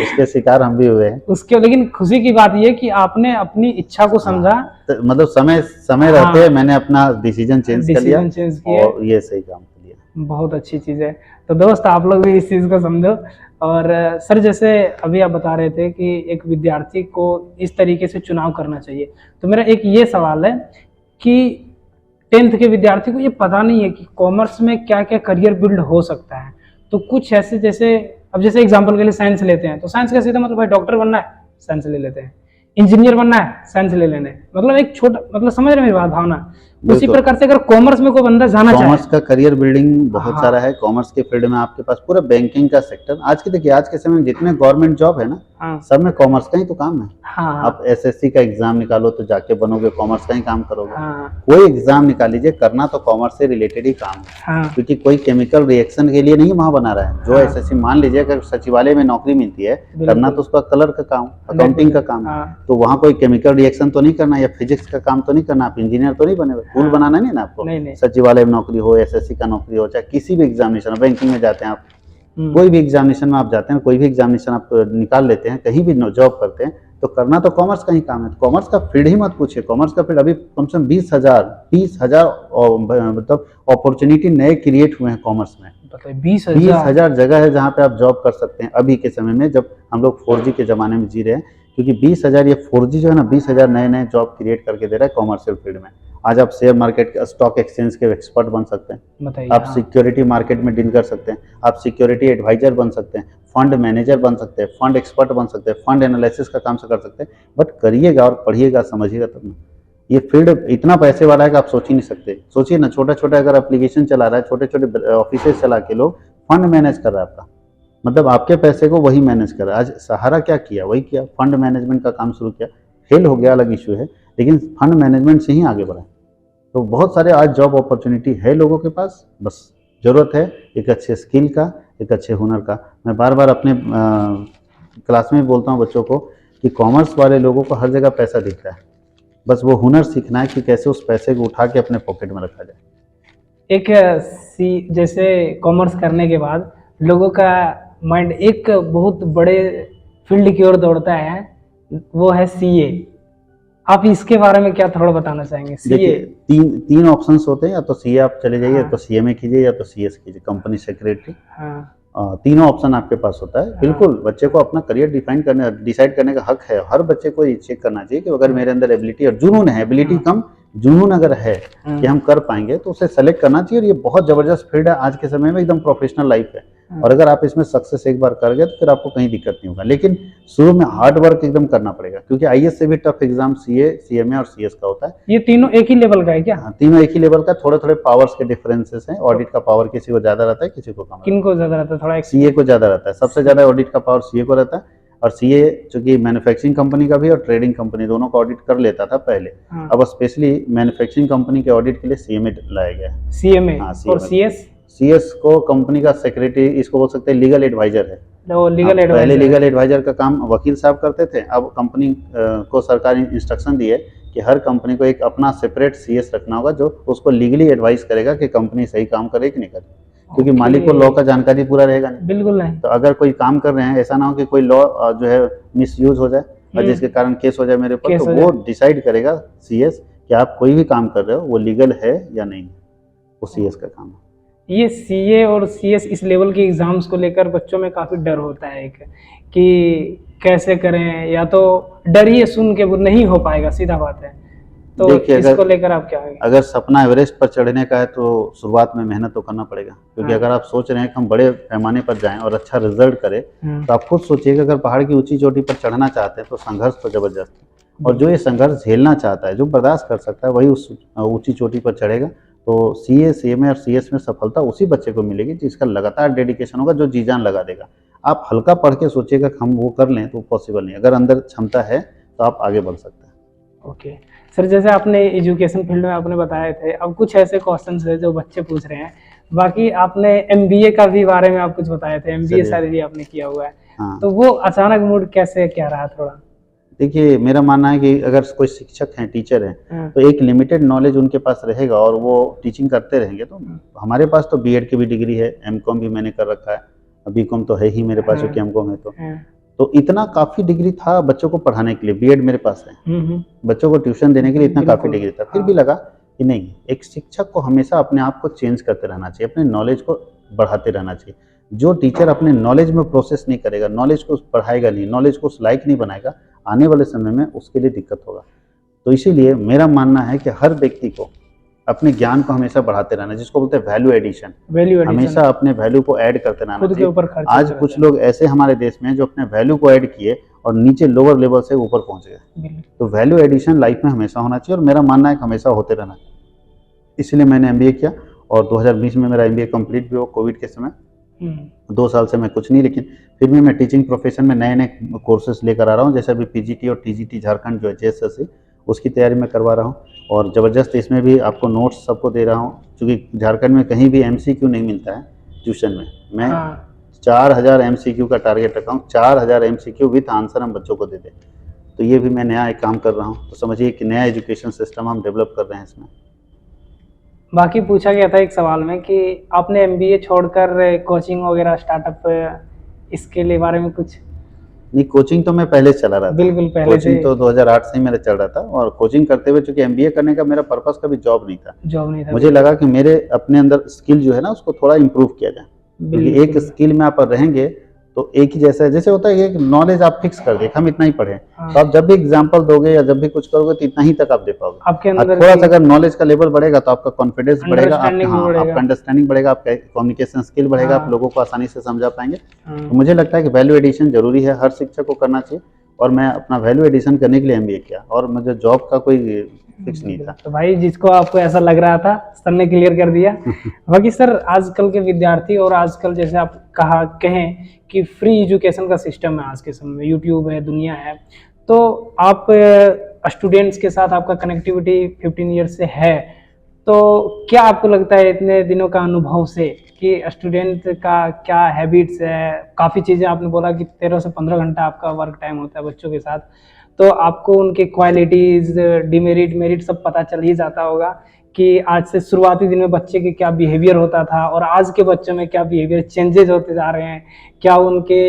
उसके शिकार हम भी हुए हैं। उसके लेकिन खुशी की बात ये कि आपने अपनी इच्छा को समझा, तो मतलब समय समय हाँ। रहते मैंने अपना डिसीजन चेंज कर लिया डिसीजन चेंज किया। और ये सही काम कर लिया। बहुत अच्छी चीज़ है। तो दोस्त आप लोग भी इस चीज़ को समझो। और सर जैसे अभी आप बता रहे थे कि एक विद्यार्थी को इस तरीके से चुनाव करना चाहिए, तो मेरा एक ये सवाल है कि 10th के विद्यार्थी को ये पता नहीं है कि कॉमर्स में क्या क्या करियर बिल्ड हो सकता है। तो कुछ ऐसे जैसे अब जैसे एग्जाम्पल के लिए साइंस लेते हैं तो साइंस का सीधा मतलब भाई डॉक्टर बनना है साइंस ले लेते हैं, इंजीनियर बनना है साइंस ले लेने, मतलब एक छोटा मतलब समझ रहे मेरी बात भावना। उसी प्रकार से अगर कॉमर्स में कोई बंदा जाना चाहे, कॉमर्स का करियर बिल्डिंग बहुत हाँ। सारा है। कॉमर्स के फील्ड में आपके पास पूरा बैंकिंग का सेक्टर आज के देखिए, आज के समय में जितने गवर्नमेंट जॉब है ना, हाँ सब में कॉमर्स का ही तो काम है। हाँ आप एसएससी का एग्जाम निकालो तो जाके बनोगे, कॉमर्स का ही काम करोगे। हाँ कोई एग्जाम निकाल लीजिए, करना तो कॉमर्स से रिलेटेड ही काम है। हाँ क्योंकि कोई केमिकल रिएक्शन के लिए नहीं वहां बना रहा है। जो एसएससी मान लीजिए अगर सचिवालय में नौकरी मिलती है, करना तो उसका कलर का काम, अकाउंटिंग का काम है। हाँ। तो वहां कोई केमिकल रिएक्शन तो नहीं करना या फिजिक्स का काम तो नहीं करना, आप इंजीनियर तो नहीं बने, टूल हाँ। बनाना नहीं ना आपको। नहीं। सचिवालय में नौकरी हो, एसएससी का नौकरी हो, चाहे किसी भी एग्जामिनेशन, बैंकिंग में जाते हैं आप, कोई भी एग्जामिनेशन में आप जाते हैं, कोई भी एग्जामिनेशन आप निकाल लेते हैं, कहीं भी जॉब करते हैं, तो करना तो कॉमर्स का ही काम है। तो कॉमर्स का फील्ड ही मत पूछिए। कॉमर्स का फील्ड अभी कम से कम 20,000 मतलब अपॉर्चुनिटी नए क्रिएट हुए हैं कॉमर्स में। 20,000 जगह है जहाँ पे आप जॉब कर सकते हैं अभी के समय में, जब हम लोग 4G के ज़माने में जी रहे हैं। क्योंकि 20,000 ये 4G जो है ना, 20,000 नए नए जॉब क्रिएट करके दे रहा है कॉमर्शियल फील्ड में। आज आप शेयर मार्केट के, स्टॉक एक्सचेंज के एक्सपर्ट बन सकते हैं, बताइए। आप हाँ। सिक्योरिटी मार्केट में डील कर सकते हैं, आप सिक्योरिटी एडवाइजर बन सकते हैं, फंड मैनेजर बन सकते हैं, फंड एक्सपर्ट बन सकते हैं, फंड एनालिसिस का काम से कर सकते हैं। बट करिएगा और पढ़िएगा, समझिएगा तब ना। ये फील्ड इतना पैसे वाला है कि आप सोच ही नहीं सकते। सोचिए ना, छोटा छोटा अगर एप्लीकेशन चला रहा है, छोटे छोटे ऑफिस चला के लोग फंड मैनेज कर रहा है आपका, मतलब आपके पैसे को वही मैनेज कर रहा है। आज सहारा क्या किया, वही किया, फंड मैनेजमेंट का काम शुरू किया। फेल हो गया अलग इशू है, लेकिन फंड मैनेजमेंट से ही आगे बढ़ा। तो बहुत सारे आज जॉब अपॉर्चुनिटी है लोगों के पास, बस ज़रूरत है एक अच्छे स्किल का, एक अच्छे हुनर का। मैं बार बार अपने क्लास में बोलता हूँ बच्चों को कि कॉमर्स वाले लोगों को हर जगह पैसा दिख रहा है, बस वो हुनर सीखना है कि कैसे उस पैसे को उठा के अपने पॉकेट में रखा जाए। एक जैसे कॉमर्स करने के बाद लोगों का माइंड एक बहुत बड़े फील्ड की ओर दौड़ता है, वो है सीए। आप इसके बारे में क्या थोड़ा बताना चाहेंगे? सीए देखिए तीन ऑप्शंस होते हैं, या तो सीए आप चले जाइए, हाँ। या तो सीएमए कीजिए, या तो सीएस कीजिए, कंपनी सेक्रेटरी। हाँ तीनों ऑप्शन आपके पास होता है। बिल्कुल बच्चे को अपना करियर डिसाइड करने का हक है। हर बच्चे को ये चेक करना चाहिए कि अगर मेरे अंदर एबिलिटी और जुनून है, एबिलिटी कम जुनून अगर है कि हम कर पाएंगे, तो उसे सेलेक्ट करना चाहिए। और ये बहुत जबरदस्त फील्ड है आज के समय में, एकदम प्रोफेशनल लाइफ है। और अगर आप इसमें सक्सेस एक बार कर गए तो फिर आपको कहीं दिक्कत नहीं होगा। लेकिन शुरू में हार्ड वर्क एकदम करना पड़ेगा, क्योंकि आईएएस से भी टफ एग्जाम सीए, सीएमए और सीएस का होता है। ये तीनों एक ही लेवल का है क्या? हाँ, तीनों एक ही लेवल का, थोड़े थोड़े पावर्स के डिफरेंसेस हैं। ऑडिट का पावर किसी को ज्यादा रहता है, किसी को कम रहता है। किनको ज्यादा रहता है? थोड़ा सीए को ज्यादा रहता है, सबसे ज्यादा ऑडिट का पावर सीए को रहता है। और सीए चूंकि मैन्युफैक्चरिंग कंपनी का भी और ट्रेडिंग कंपनी दोनों का ऑडिट कर लेता था पहले। हाँ। अब स्पेशली मैन्युफैक्चरिंग कंपनी के ऑडिट के लिए सीएमए लाया गया है। सीएमए हाँ, और सीएस? सीएस को कंपनी का सेक्रेटरी, इसको बोल सकते हैं लीगल एडवाइजर है। वो लीगल पहले एडवाइजर लीगल एडवाइजर का काम वकील साहब करते थे। अब कंपनी को सरकार इंस्ट्रक्शन दी है कि हर कंपनी को एक अपना सेपरेट सीएस रखना होगा, जो उसको लीगली एडवाइस करेगा कि कंपनी सही काम करे कि नहीं करे। क्योंकि मालिक को लॉ का जानकारी पूरा रहेगा नहीं। बिल्कुल नहीं। तो अगर कोई काम कर रहे हैं, ऐसा ना हो कि कोई लॉ जो है मिसयूज हो जाए। और जिसके कारण केस हो जाए मेरे ऊपर, केस तो हो वो जाए। डिसाइड करेगा सीएस कि आप कोई भी काम कर रहे हो वो लीगल है या नहीं, वो सीएस का काम है। ये सीए और सीएस इस लेवल के एग्जाम्स को लेकर बच्चों में काफी डर होता है एक, कि कैसे करें, या तो डर ये सुन के वो नहीं हो पाएगा, सीधा बात है। तो देखिए, इसको लेकर आप क्या है? अगर सपना एवरेस्ट पर चढ़ने का है तो शुरुआत में मेहनत तो करना पड़ेगा, क्योंकि हाँ। अगर आप सोच रहे हैं कि हम बड़े पैमाने पर जाएं और अच्छा रिजल्ट करें, हाँ। तो आप खुद सोचिए कि अगर पहाड़ की ऊंची चोटी पर चढ़ना चाहते हैं तो संघर्ष तो जबरदस्त है, और जो ये संघर्ष झेलना चाहता है, जो बर्दाश्त कर सकता है, वही उस ऊंची चोटी पर चढ़ेगा। तो सीए, सीएमए और सीएस में सफलता उसी बच्चे को मिलेगी जिसका लगातार डेडिकेशन होगा, जो जी जान लगा देगा। आप हल्का पढ़ के सोचिएगा कि हम वो कर लें, तो पॉसिबल नहीं। अगर अंदर क्षमता है तो आप आगे बढ़ सकते हैं। ओके सर, जैसे आपने एजुकेशन फील्ड में आपने बताए थे, अब कुछ ऐसे क्वेश्चंस है जो बच्चे पूछ रहे हैं। बाकी आपने एमबीए का भी बारे में आप कुछ बताए थे, एमबीए चलिए। शायद भी आपने किया हुआ है, हाँ, तो वो अचानक मूड कैसे क्या रहा थोड़ा? देखिए, मेरा मानना है कि अगर कोई शिक्षक हैं, टीचर हैं, हाँ। तो एक लिमिटेड नॉलेज उनके पास रहेगा और वो टीचिंग करते रहेंगे। तो हमारे पास तो बीएड की भी डिग्री है, एमकॉम भी मैंने कर रखा है, बीकॉम तो है ही मेरे पास, क्योंकि एमकॉम है। हाँ। तो इतना काफ़ी डिग्री था बच्चों को पढ़ाने के लिए, बीएड मेरे पास है, हम्म। बच्चों को ट्यूशन देने के लिए इतना काफ़ी बिल्कुल। डिग्री था। फिर हाँ। भी लगा कि नहीं, एक शिक्षक को हमेशा अपने आप को चेंज करते रहना चाहिए, अपने नॉलेज को बढ़ाते रहना चाहिए। जो टीचर अपने नॉलेज में प्रोसेस नहीं करेगा, नॉलेज को पढ़ाएगा नहीं, नॉलेज को उस लायक नहीं बनाएगा, आने वाले समय में उसके लिए दिक्कत होगा। तो इसीलिए मेरा मानना है कि हर व्यक्ति को अपने ज्ञान को हमेशा बढ़ाते रहना, जिसको बोलते हैं वैल्यू एडिशन, वैल्यू एडिशन, हमेशा अपने वैल्यू को ऐड करते रहना खुद के चाहिए। ऊपर खर्च आज करते कुछ रहना लोग ऐसे हमारे देश में हैं जो अपने वैल्यू को ऐड किए और नीचे लोअर लेवल से ऊपर पहुंच गए। चाहिए। तो वैल्यू एडिशन लाइफ में हमेशा होना चाहिए, और मेरा मानना है कि हमेशा होते रहना चाहिए। इसलिए मैंने एमबीए किया, और 2020 में मेरा एमबीए कंप्लीट भी हुआ कोविड के समय। 2 साल से मैं कुछ नहीं, लेकिन फिर भी मैं टीचिंग प्रोफेशन में नए नए कोर्सेज लेकर आ रहा हूँ। जैसे अभी पीजीटी और टीजीटी झारखंड जो है जेएसएससी, उसकी तैयारी मैं करवा रहा हूँ, और ज़बरदस्त इसमें भी आपको नोट्स सबको दे रहा हूँ, क्योंकि झारखंड में कहीं भी एमसीक्यू नहीं मिलता है ट्यूशन में। मैं हाँ। 4000 एमसीक्यू का टारगेट रखा हूँ, 4000 एमसीक्यू विथ आंसर हम बच्चों को दे दें। तो ये भी मैं नया एक काम कर रहा हूँ। तो समझिए कि नया एजुकेशन सिस्टम हम डेवलप कर रहे हैं इसमें। बाकी पूछा गया था एक सवाल में कि आपने एमबीए छोड़कर कोचिंग वगैरह स्टार्टअप, इसके लिए बारे में कुछ? नहीं, कोचिंग तो मैं पहले चला रहा था। बिल्कुल पहले कोचिंग से तो 2008 से ही मेरा चल रहा था, और कोचिंग करते हुए चूंकि एमबीए करने का मेरा पर्पस कभी जॉब नहीं था, जॉब नहीं था। मुझे लगा कि मेरे अपने अंदर स्किल जो है ना उसको थोड़ा इम्प्रूव किया जाए, क्योंकि एक बिल्कुल। स्किल में आप रहेंगे तो एक ही जैसा है। जैसे होता है कि एक नॉलेज आप फिक्स कर दे, हम इतना ही पढ़े, हाँ। तो आप जब भी एग्जाम्पल दोगे या जब भी कुछ करोगे तो इतना ही तक आप दे पाओगे। आपके और अंदर थोड़ा सा की अगर नॉलेज का लेवल बढ़ेगा तो आपका कॉन्फिडेंस बढ़ेगा, आपका अंडरस्टैंडिंग भी बढ़ेगा। आपका अंडरस्टैंडिंग बढ़ेगा, आपका कम्युनिकेशन स्किल बढ़ेगा, आप हाँ। लोगों को आसानी से समझा पाएंगे। हाँ। तो मुझे लगता है कि वैल्यू एडिशन जरूरी है, हर शिक्षक को करना चाहिए, और मैं अपना वैल्यू एडिशन करने के लिए एमबीए किया, और मुझे जॉब का कोई फिक्स नहीं था। तो भाई, जिसको आपको ऐसा लग रहा था सर ने क्लियर कर दिया। बाकी सर, आजकल के विद्यार्थी और आजकल जैसे आप कहें कि फ्री एजुकेशन का सिस्टम है आज के समय में, यूट्यूब है, दुनिया है, तो आप स्टूडेंट्स के साथ आपका कनेक्टिविटी 15 ईयर्स से है, तो क्या आपको लगता है इतने दिनों का अनुभव से कि स्टूडेंट का क्या हैबिट्स है? काफ़ी चीज़ें आपने बोला कि 13 से 15 घंटा आपका वर्क टाइम होता है बच्चों के साथ, तो आपको उनके क्वालिटीज़, डिमेरिट, मेरिट सब पता चल ही जाता होगा कि आज से शुरुआती दिन में बच्चे के क्या बिहेवियर होता था और आज के बच्चों में क्या बिहेवियर चेंजेस होते जा रहे हैं, क्या उनके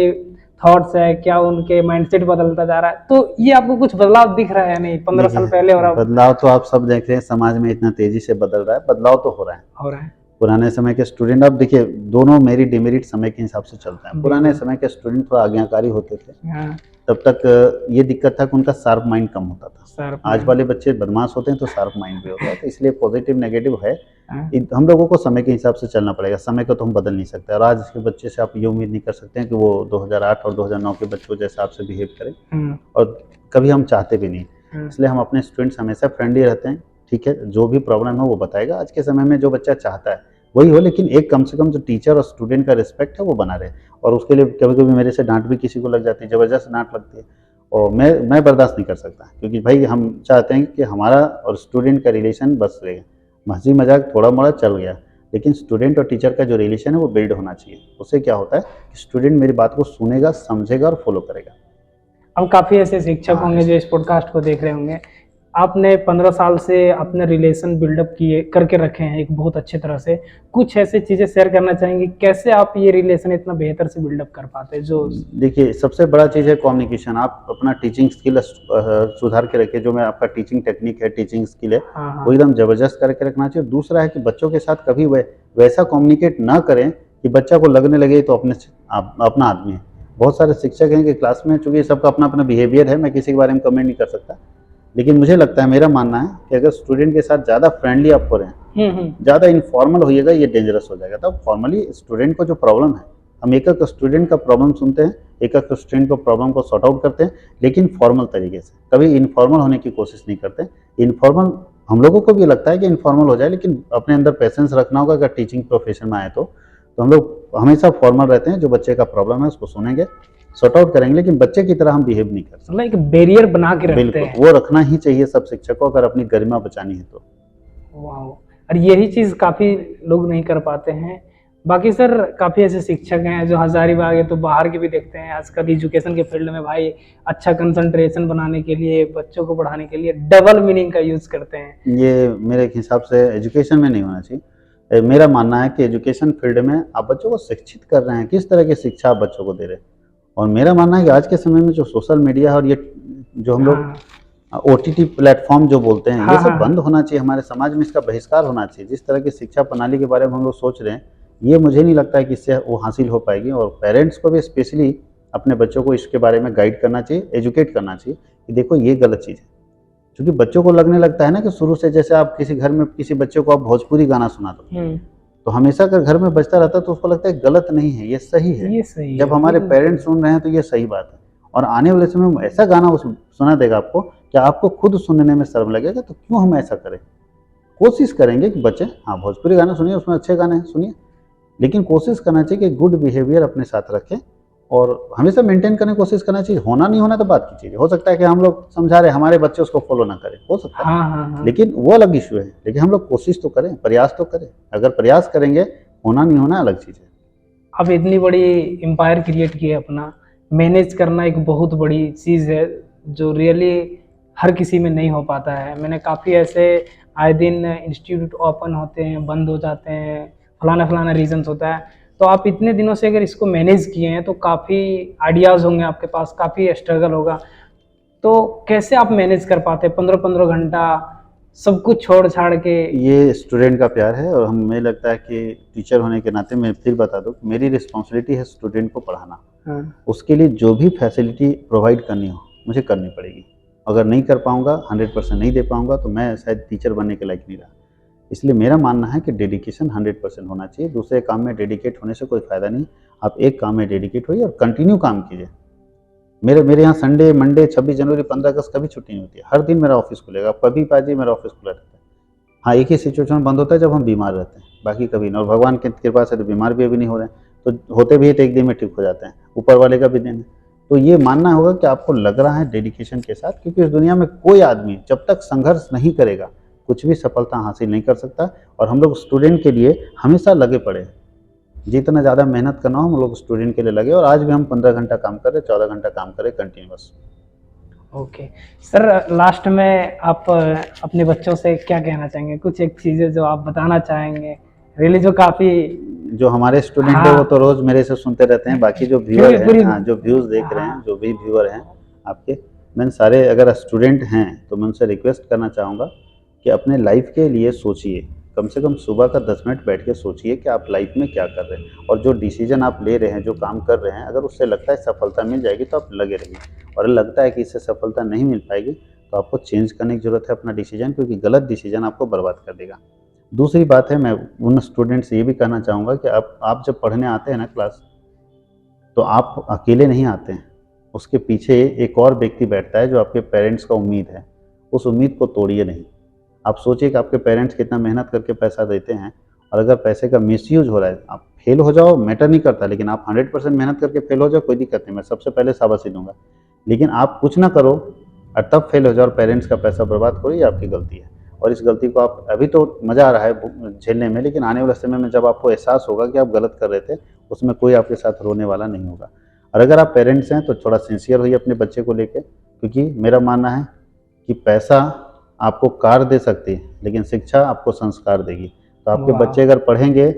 थॉट्स है, क्या उनके माइंडसेट बदलता जा रहा है। तो ये आपको कुछ बदलाव दिख रहा है नहीं 15 साल पहले और अब? बदलाव तो आप सब देख रहे हैं, समाज में इतना तेजी से बदल रहा है, बदलाव तो हो रहा है। हो रहा है। पुराने समय के स्टूडेंट, अब देखिए दोनों मेरिट डिमेरिट समय के हिसाब से चलता है। पुराने समय के स्टूडेंट थोड़ा आज्ञाकारी होते थे, हाँ। तब तक ये दिक्कत था कि उनका शार्प माइंड कम होता था। सर आज वाले बच्चे बदमाश होते हैं तो शार्प माइंड भी होता है, तो इसलिए पॉजिटिव नेगेटिव है। हाँ। हम लोगों को समय के हिसाब से चलना पड़ेगा, समय को तो हम बदल नहीं सकते, और आज के बच्चे से आप ये उम्मीद नहीं कर सकते हैं कि वो 2008 और 2009 के बच्चों जैसे आपसे बिहेव करें, हाँ। और कभी हम चाहते भी नहीं। हाँ। इसलिए हम अपने स्टूडेंट्स हमेशा फ्रेंडली रहते हैं। ठीक है, जो भी प्रॉब्लम है वो बताएगा। आज के समय में जो बच्चा चाहता है वही हो, लेकिन एक कम से कम जो टीचर और स्टूडेंट का रिस्पेक्ट है वो बना रहे, और उसके लिए कभी कभी मेरे से डांट भी किसी को लग जाती है, ज़बरदस्त डांट लगती है, और मैं बर्दाश्त नहीं कर सकता, क्योंकि भाई हम चाहते हैं कि हमारा और स्टूडेंट का रिलेशन बस रहे। हंसी मजाक थोड़ा मोड़ा चल गया, लेकिन स्टूडेंट और टीचर का जो रिलेशन है वो बिल्ड होना चाहिए। उससे क्या होता है कि स्टूडेंट मेरी बात को सुनेगा, समझेगा और फॉलो करेगा। अब काफ़ी ऐसे शिक्षक हाँ, होंगे जो इस पॉडकास्ट को देख रहे होंगे, आपने 15 साल से अपने रिलेशन बिल्डअप किए करके रखे हैं एक बहुत अच्छे तरह से, कुछ ऐसी चीज़ें शेयर करना चाहेंगे कैसे आप ये रिलेशन इतना बेहतर से बिल्डअप कर पाते हैं जो। देखिए, सबसे बड़ा चीज़ है कम्युनिकेशन। आप अपना टीचिंग स्किल सुधार के रखिए। जो मैं आपका टीचिंग टेक्निक है, टीचिंग स्किल है, हाँ वो हाँ। एकदम ज़बरदस्त करके रखना चाहिए। दूसरा है कि बच्चों के साथ कभी वैसा कम्युनिकेट ना करें कि बच्चा को लगने लगे तो अपना आदमी है। बहुत सारे शिक्षक हैं कि क्लास में, चूँकि सबका अपना-अपना बिहेवियर है, मैं किसी के बारे में कमेंट नहीं कर सकता। लेकिन मुझे लगता है, मेरा मानना है कि अगर स्टूडेंट के साथ ज़्यादा फ्रेंडली आप हो रहे हैं, हम्म। ज़्यादा इनफॉर्मल होइएगा, ये डेंजरस हो जाएगा। तब फॉर्मली स्टूडेंट को जो प्रॉब्लम है, हम एक-एक स्टूडेंट का प्रॉब्लम सुनते हैं, एक-एक स्टूडेंट को प्रॉब्लम को सॉर्ट आउट करते हैं, लेकिन फॉर्मल तरीके से। कभी इनफॉर्मल होने की कोशिश नहीं करते। इनफॉर्मल हम लोगों को भी लगता है कि इनफॉर्मल हो जाए, लेकिन अपने अंदर पेशेंस रखना होगा। अगर टीचिंग प्रोफेशन में आए तो हम लोग हमेशा फॉर्मल रहते हैं। जो बच्चे का प्रॉब्लम है उसको सुनेंगे, सॉर्ट आउट करेंगे, लेकिन बच्चे की तरह हम बिहेव नहीं कर सकते। मतलब एक बैरियर बना के रखते बिल्कुल, हैं। वो रखना ही चाहिए सब शिक्षक को, अगर अपनी गरिमा बचानी है तो। वाह, और यही चीज़ काफ़ी लोग नहीं कर पाते हैं। बाकी सर काफ़ी ऐसे शिक्षक हैं जो हज़ारीबाग है तो बाहर के भी देखते हैं आजकल एजुकेशन के फील्ड में भाई अच्छा कंसंट्रेशन बनाने के लिए बच्चों को पढ़ाने के लिए डबल मीनिंग का यूज़ करते हैं। ये मेरे हिसाब से एजुकेशन में नहीं होना चाहिए। मेरा मानना है कि एजुकेशन फील्ड में आप बच्चों को शिक्षित कर रहे हैं, किस तरह की शिक्षा आप बच्चों को दे रहे हैं। और मेरा मानना है कि आज के समय में जो सोशल मीडिया है और ये जो हम लोग हाँ ओटीटी प्लेटफॉर्म जो बोलते हैं, ये हाँ सब हाँ बंद होना चाहिए। हमारे समाज में इसका बहिष्कार होना चाहिए। जिस तरह की शिक्षा प्रणाली के बारे में हम लोग सोच रहे हैं, ये मुझे नहीं लगता है कि इससे वो हासिल हो पाएगी। और पेरेंट्स को भी स्पेशली अपने बच्चों को इसके बारे में गाइड करना चाहिए, एजुकेट करना चाहिए कि देखो ये गलत चीज़ है। क्योंकि बच्चों को लगने लगता है ना कि शुरू से, जैसे आप किसी घर में किसी बच्चे को आप भोजपुरी गाना सुना दो, हम्म, तो हमेशा अगर घर में बजता रहता है तो उसको लगता है गलत नहीं है, ये सही है। ये सही है जब हमारे बिल्कुल। पेरेंट्स सुन रहे हैं तो ये सही बात है। और आने वाले समय में ऐसा गाना उस सुना देगा आपको कि आपको खुद सुनने में शर्म लगेगा। तो क्यों हम ऐसा करें? कोशिश करेंगे कि बच्चे, हाँ, भोजपुरी गाने सुनिए, उसमें अच्छे गाने हैं, सुनिए, लेकिन कोशिश करना चाहिए कि गुड बिहेवियर अपने साथ रखें और हमेशा मेंटेन करने की कोशिश करना चाहिए। होना नहीं होना तो बात की चीज़ है। हो सकता है कि हम लोग समझा रहे हैं, हमारे बच्चे उसको फॉलो ना करें, हो सकता है, हाँ हाँ हाँ। लेकिन वो अलग इश्यू है। लेकिन हम लोग कोशिश तो करें, प्रयास तो करें। अगर प्रयास करेंगे, होना नहीं होना अलग चीज़ है। अब इतनी बड़ी एम्पायर क्रिएट की है अपना, मैनेज करना एक बहुत बड़ी चीज़ है जो रियली हर किसी में नहीं हो पाता है। मैंने काफ़ी ऐसे आए दिन इंस्टीट्यूट ओपन होते हैं, बंद हो जाते हैं, फलाना फलाना रीजंस होता है। तो आप इतने दिनों से अगर इसको मैनेज किए हैं तो काफ़ी आइडियाज़ होंगे आपके पास, काफ़ी स्ट्रगल होगा। तो कैसे आप मैनेज कर पाते हैं 15-15 घंटा सब कुछ छोड़ छाड़ के? ये स्टूडेंट का प्यार है। और हमें लगता है कि टीचर होने के नाते मैं फिर बता दूं, मेरी रिस्पॉन्सिबिलिटी है स्टूडेंट को पढ़ाना। हाँ। उसके लिए जो भी फैसिलिटी प्रोवाइड करनी हो, मुझे करनी पड़ेगी। अगर नहीं कर पाऊंगा, 100% नहीं दे पाऊंगा, तो मैं शायद टीचर बनने के लायक नहीं रहा। इसलिए मेरा मानना है कि डेडिकेशन 100% होना चाहिए। दूसरे काम में डेडिकेट होने से कोई फ़ायदा नहीं। आप एक काम में डेडिकेट होइए और कंटिन्यू काम कीजिए। मेरे मेरे यहाँ संडे, मंडे, 26 जनवरी, 15 अगस्त कभी छुट्टी नहीं होती है। हर दिन मेरा ऑफिस खुलेगा। आप कभी भी आ जाइए, मेरा ऑफिस खुला रहता है। हाँ, एक ही सिचुएशन बंद होता है जब हम बीमार रहते हैं, बाकी कभी नहीं। और भगवान की कृपा से तो बीमार भी अभी नहीं हो रहे हैं, तो होते भी है तो एक दिन में ठीक हो जाते हैं, ऊपर वाले का भी दिन है। तो ये मानना होगा कि आपको लग रहा है डेडिकेशन के साथ, क्योंकि इस दुनिया में कोई आदमी जब तक संघर्ष नहीं करेगा, कुछ भी सफलता हासिल नहीं कर सकता। और हम लोग स्टूडेंट के लिए हमेशा लगे पड़े हैं। जितना ज़्यादा मेहनत करना हो, हम लोग स्टूडेंट के लिए लगे। और आज भी हम 15 घंटा काम कर रहे हैं, 14 घंटा काम कर रहे हैं कंटिन्यूअस। ओके सर, लास्ट में आप अपने बच्चों से क्या कहना चाहेंगे? कुछ एक चीज़ें जो आप बताना चाहेंगे रियली जो काफ़ी। जो हमारे स्टूडेंट है वो हाँ, तो रोज मेरे से सुनते रहते हैं। बाकी जो फिर व्यूअर भी हैं, पूरी। हाँ, जो व्यूज़ देख रहे हैं, हाँ जो भी व्यूअर हैं आपके, मैं सारे अगर स्टूडेंट हैं तो मैं उनसे रिक्वेस्ट करना चाहूँगा कि अपने लाइफ के लिए सोचिए। कम से कम सुबह का 10 मिनट बैठ के सोचिए कि आप लाइफ में क्या कर रहे हैं। और जो डिसीजन आप ले रहे हैं, जो काम कर रहे हैं, अगर उससे लगता है सफलता मिल जाएगी तो आप लगे रहिए। और लगता है कि इससे सफलता नहीं मिल पाएगी तो आपको चेंज करने की ज़रूरत है अपना डिसीजन, क्योंकि गलत डिसीजन आपको बर्बाद कर देगा। दूसरी बात है, मैं उन स्टूडेंट से ये भी कहना चाहूँगा कि आप जब पढ़ने आते हैं ना क्लास, तो आप अकेले नहीं आते हैं। उसके पीछे एक और व्यक्ति बैठता है जो आपके पेरेंट्स का उम्मीद है। उस उम्मीद को तोड़िए नहीं। आप सोचिए कि आपके पेरेंट्स कितना मेहनत करके पैसा देते हैं, और अगर पैसे का मिसयूज़ हो रहा है, आप फेल हो जाओ मैटर नहीं करता, लेकिन आप 100% मेहनत करके फेल हो जाओ, कोई दिक्कत नहीं, मैं सबसे पहले शाबाशी दूँगा। लेकिन आप कुछ ना करो और तब फेल हो जाओ और पेरेंट्स का पैसा बर्बाद करो, ये आपकी गलती है। और इस गलती को आप, अभी तो मज़ा आ रहा है झेलने में, लेकिन आने वाले समय में जब आपको एहसास होगा कि आप गलत कर रहे थे, उसमें कोई आपके साथ रोने वाला नहीं होगा। और अगर आप पेरेंट्स हैं तो थोड़ा सिंसियर होइए अपने बच्चे को लेके, क्योंकि मेरा मानना है कि पैसा आपको कार दे सकती है, लेकिन शिक्षा आपको संस्कार देगी। तो आपके वाह। बच्चे अगर पढ़ेंगे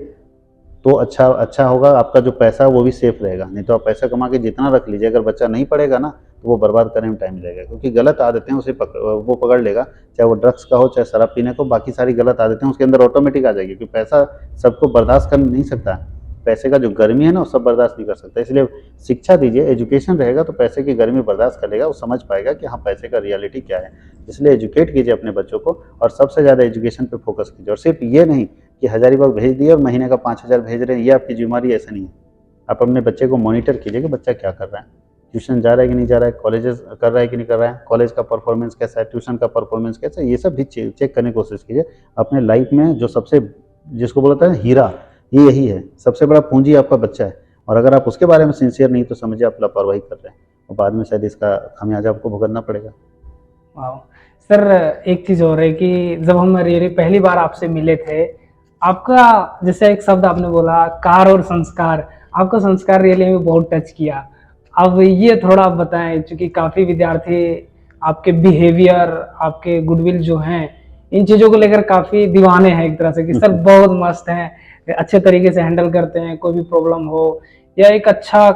तो अच्छा अच्छा होगा, आपका जो पैसा है वो भी सेफ रहेगा। नहीं तो आप पैसा कमा के जितना रख लीजिए, अगर बच्चा नहीं पढ़ेगा ना तो वो बर्बाद करने में टाइम लगेगा, क्योंकि गलत आदतें उसे वो पकड़ लेगा, चाहे वो ड्रग्स का हो चाहे शराब पीने को, बाकी सारी गलत आदतें उसके अंदर ऑटोमेटिक आ जाएगी, क्योंकि पैसा सबको बर्दाश्त कर नहीं सकता है। पैसे का जो गर्मी है ना वो सब बर्दाश्त नहीं कर सकता, इसलिए शिक्षा दीजिए, एजुकेशन रहेगा तो पैसे की गर्मी बर्दाश्त कर लेगा, वो समझ पाएगा कि हाँ पैसे का रियलिटी क्या है। इसलिए एजुकेट कीजिए अपने बच्चों को, और सबसे ज़्यादा एजुकेशन पे फोकस कीजिए। और सिर्फ ये नहीं कि हज़ारीबाग भेज दिए और महीने का 5,000 भेज रहे हैं, ये आपकी जिम्मेदारी, ऐसा नहीं है। आप अपने बच्चे को मॉनिटर कीजिए कि बच्चा क्या कर रहा है, ट्यूशन जा रहा है कि नहीं जा रहा है, कॉलेजेस कर रहा है कि नहीं कर रहा है, कॉलेज का परफॉर्मेंस कैसा है, ट्यूशन का परफॉर्मेंस कैसा है, ये सब भी चेक करने की कोशिश कीजिए। अपने लाइफ में जो सबसे, जिसको बोलता है हीरा, ये यही है, सबसे बड़ा पूंजी आपका बच्चा है। और अगर आप उसके बारे में सिंसियर नहीं तो समझिए आप लापरवाही कर रहे हैं, और बाद में शायद इसका खामियाजा आपको भुगतना पड़ेगा। वाह सर, एक चीज और है कि जब हम रियली पहली बार आपसे मिले थे, आपका जैसे एक शब्द आपने बोला कार और संस्कार, आपका संस्कार रियली में बहुत टच किया। अब ये थोड़ा आप बताएं, क्योंकि काफी विद्यार्थी आपके बिहेवियर, आपके गुडविल जो हैं, इन चीजों को लेकर काफी दीवाने हैं एक तरह से, कि सर बहुत मस्त हैं, अच्छे तरीके से हैंडल करते हैं कोई भी प्रॉब्लम हो, या एक अच्छा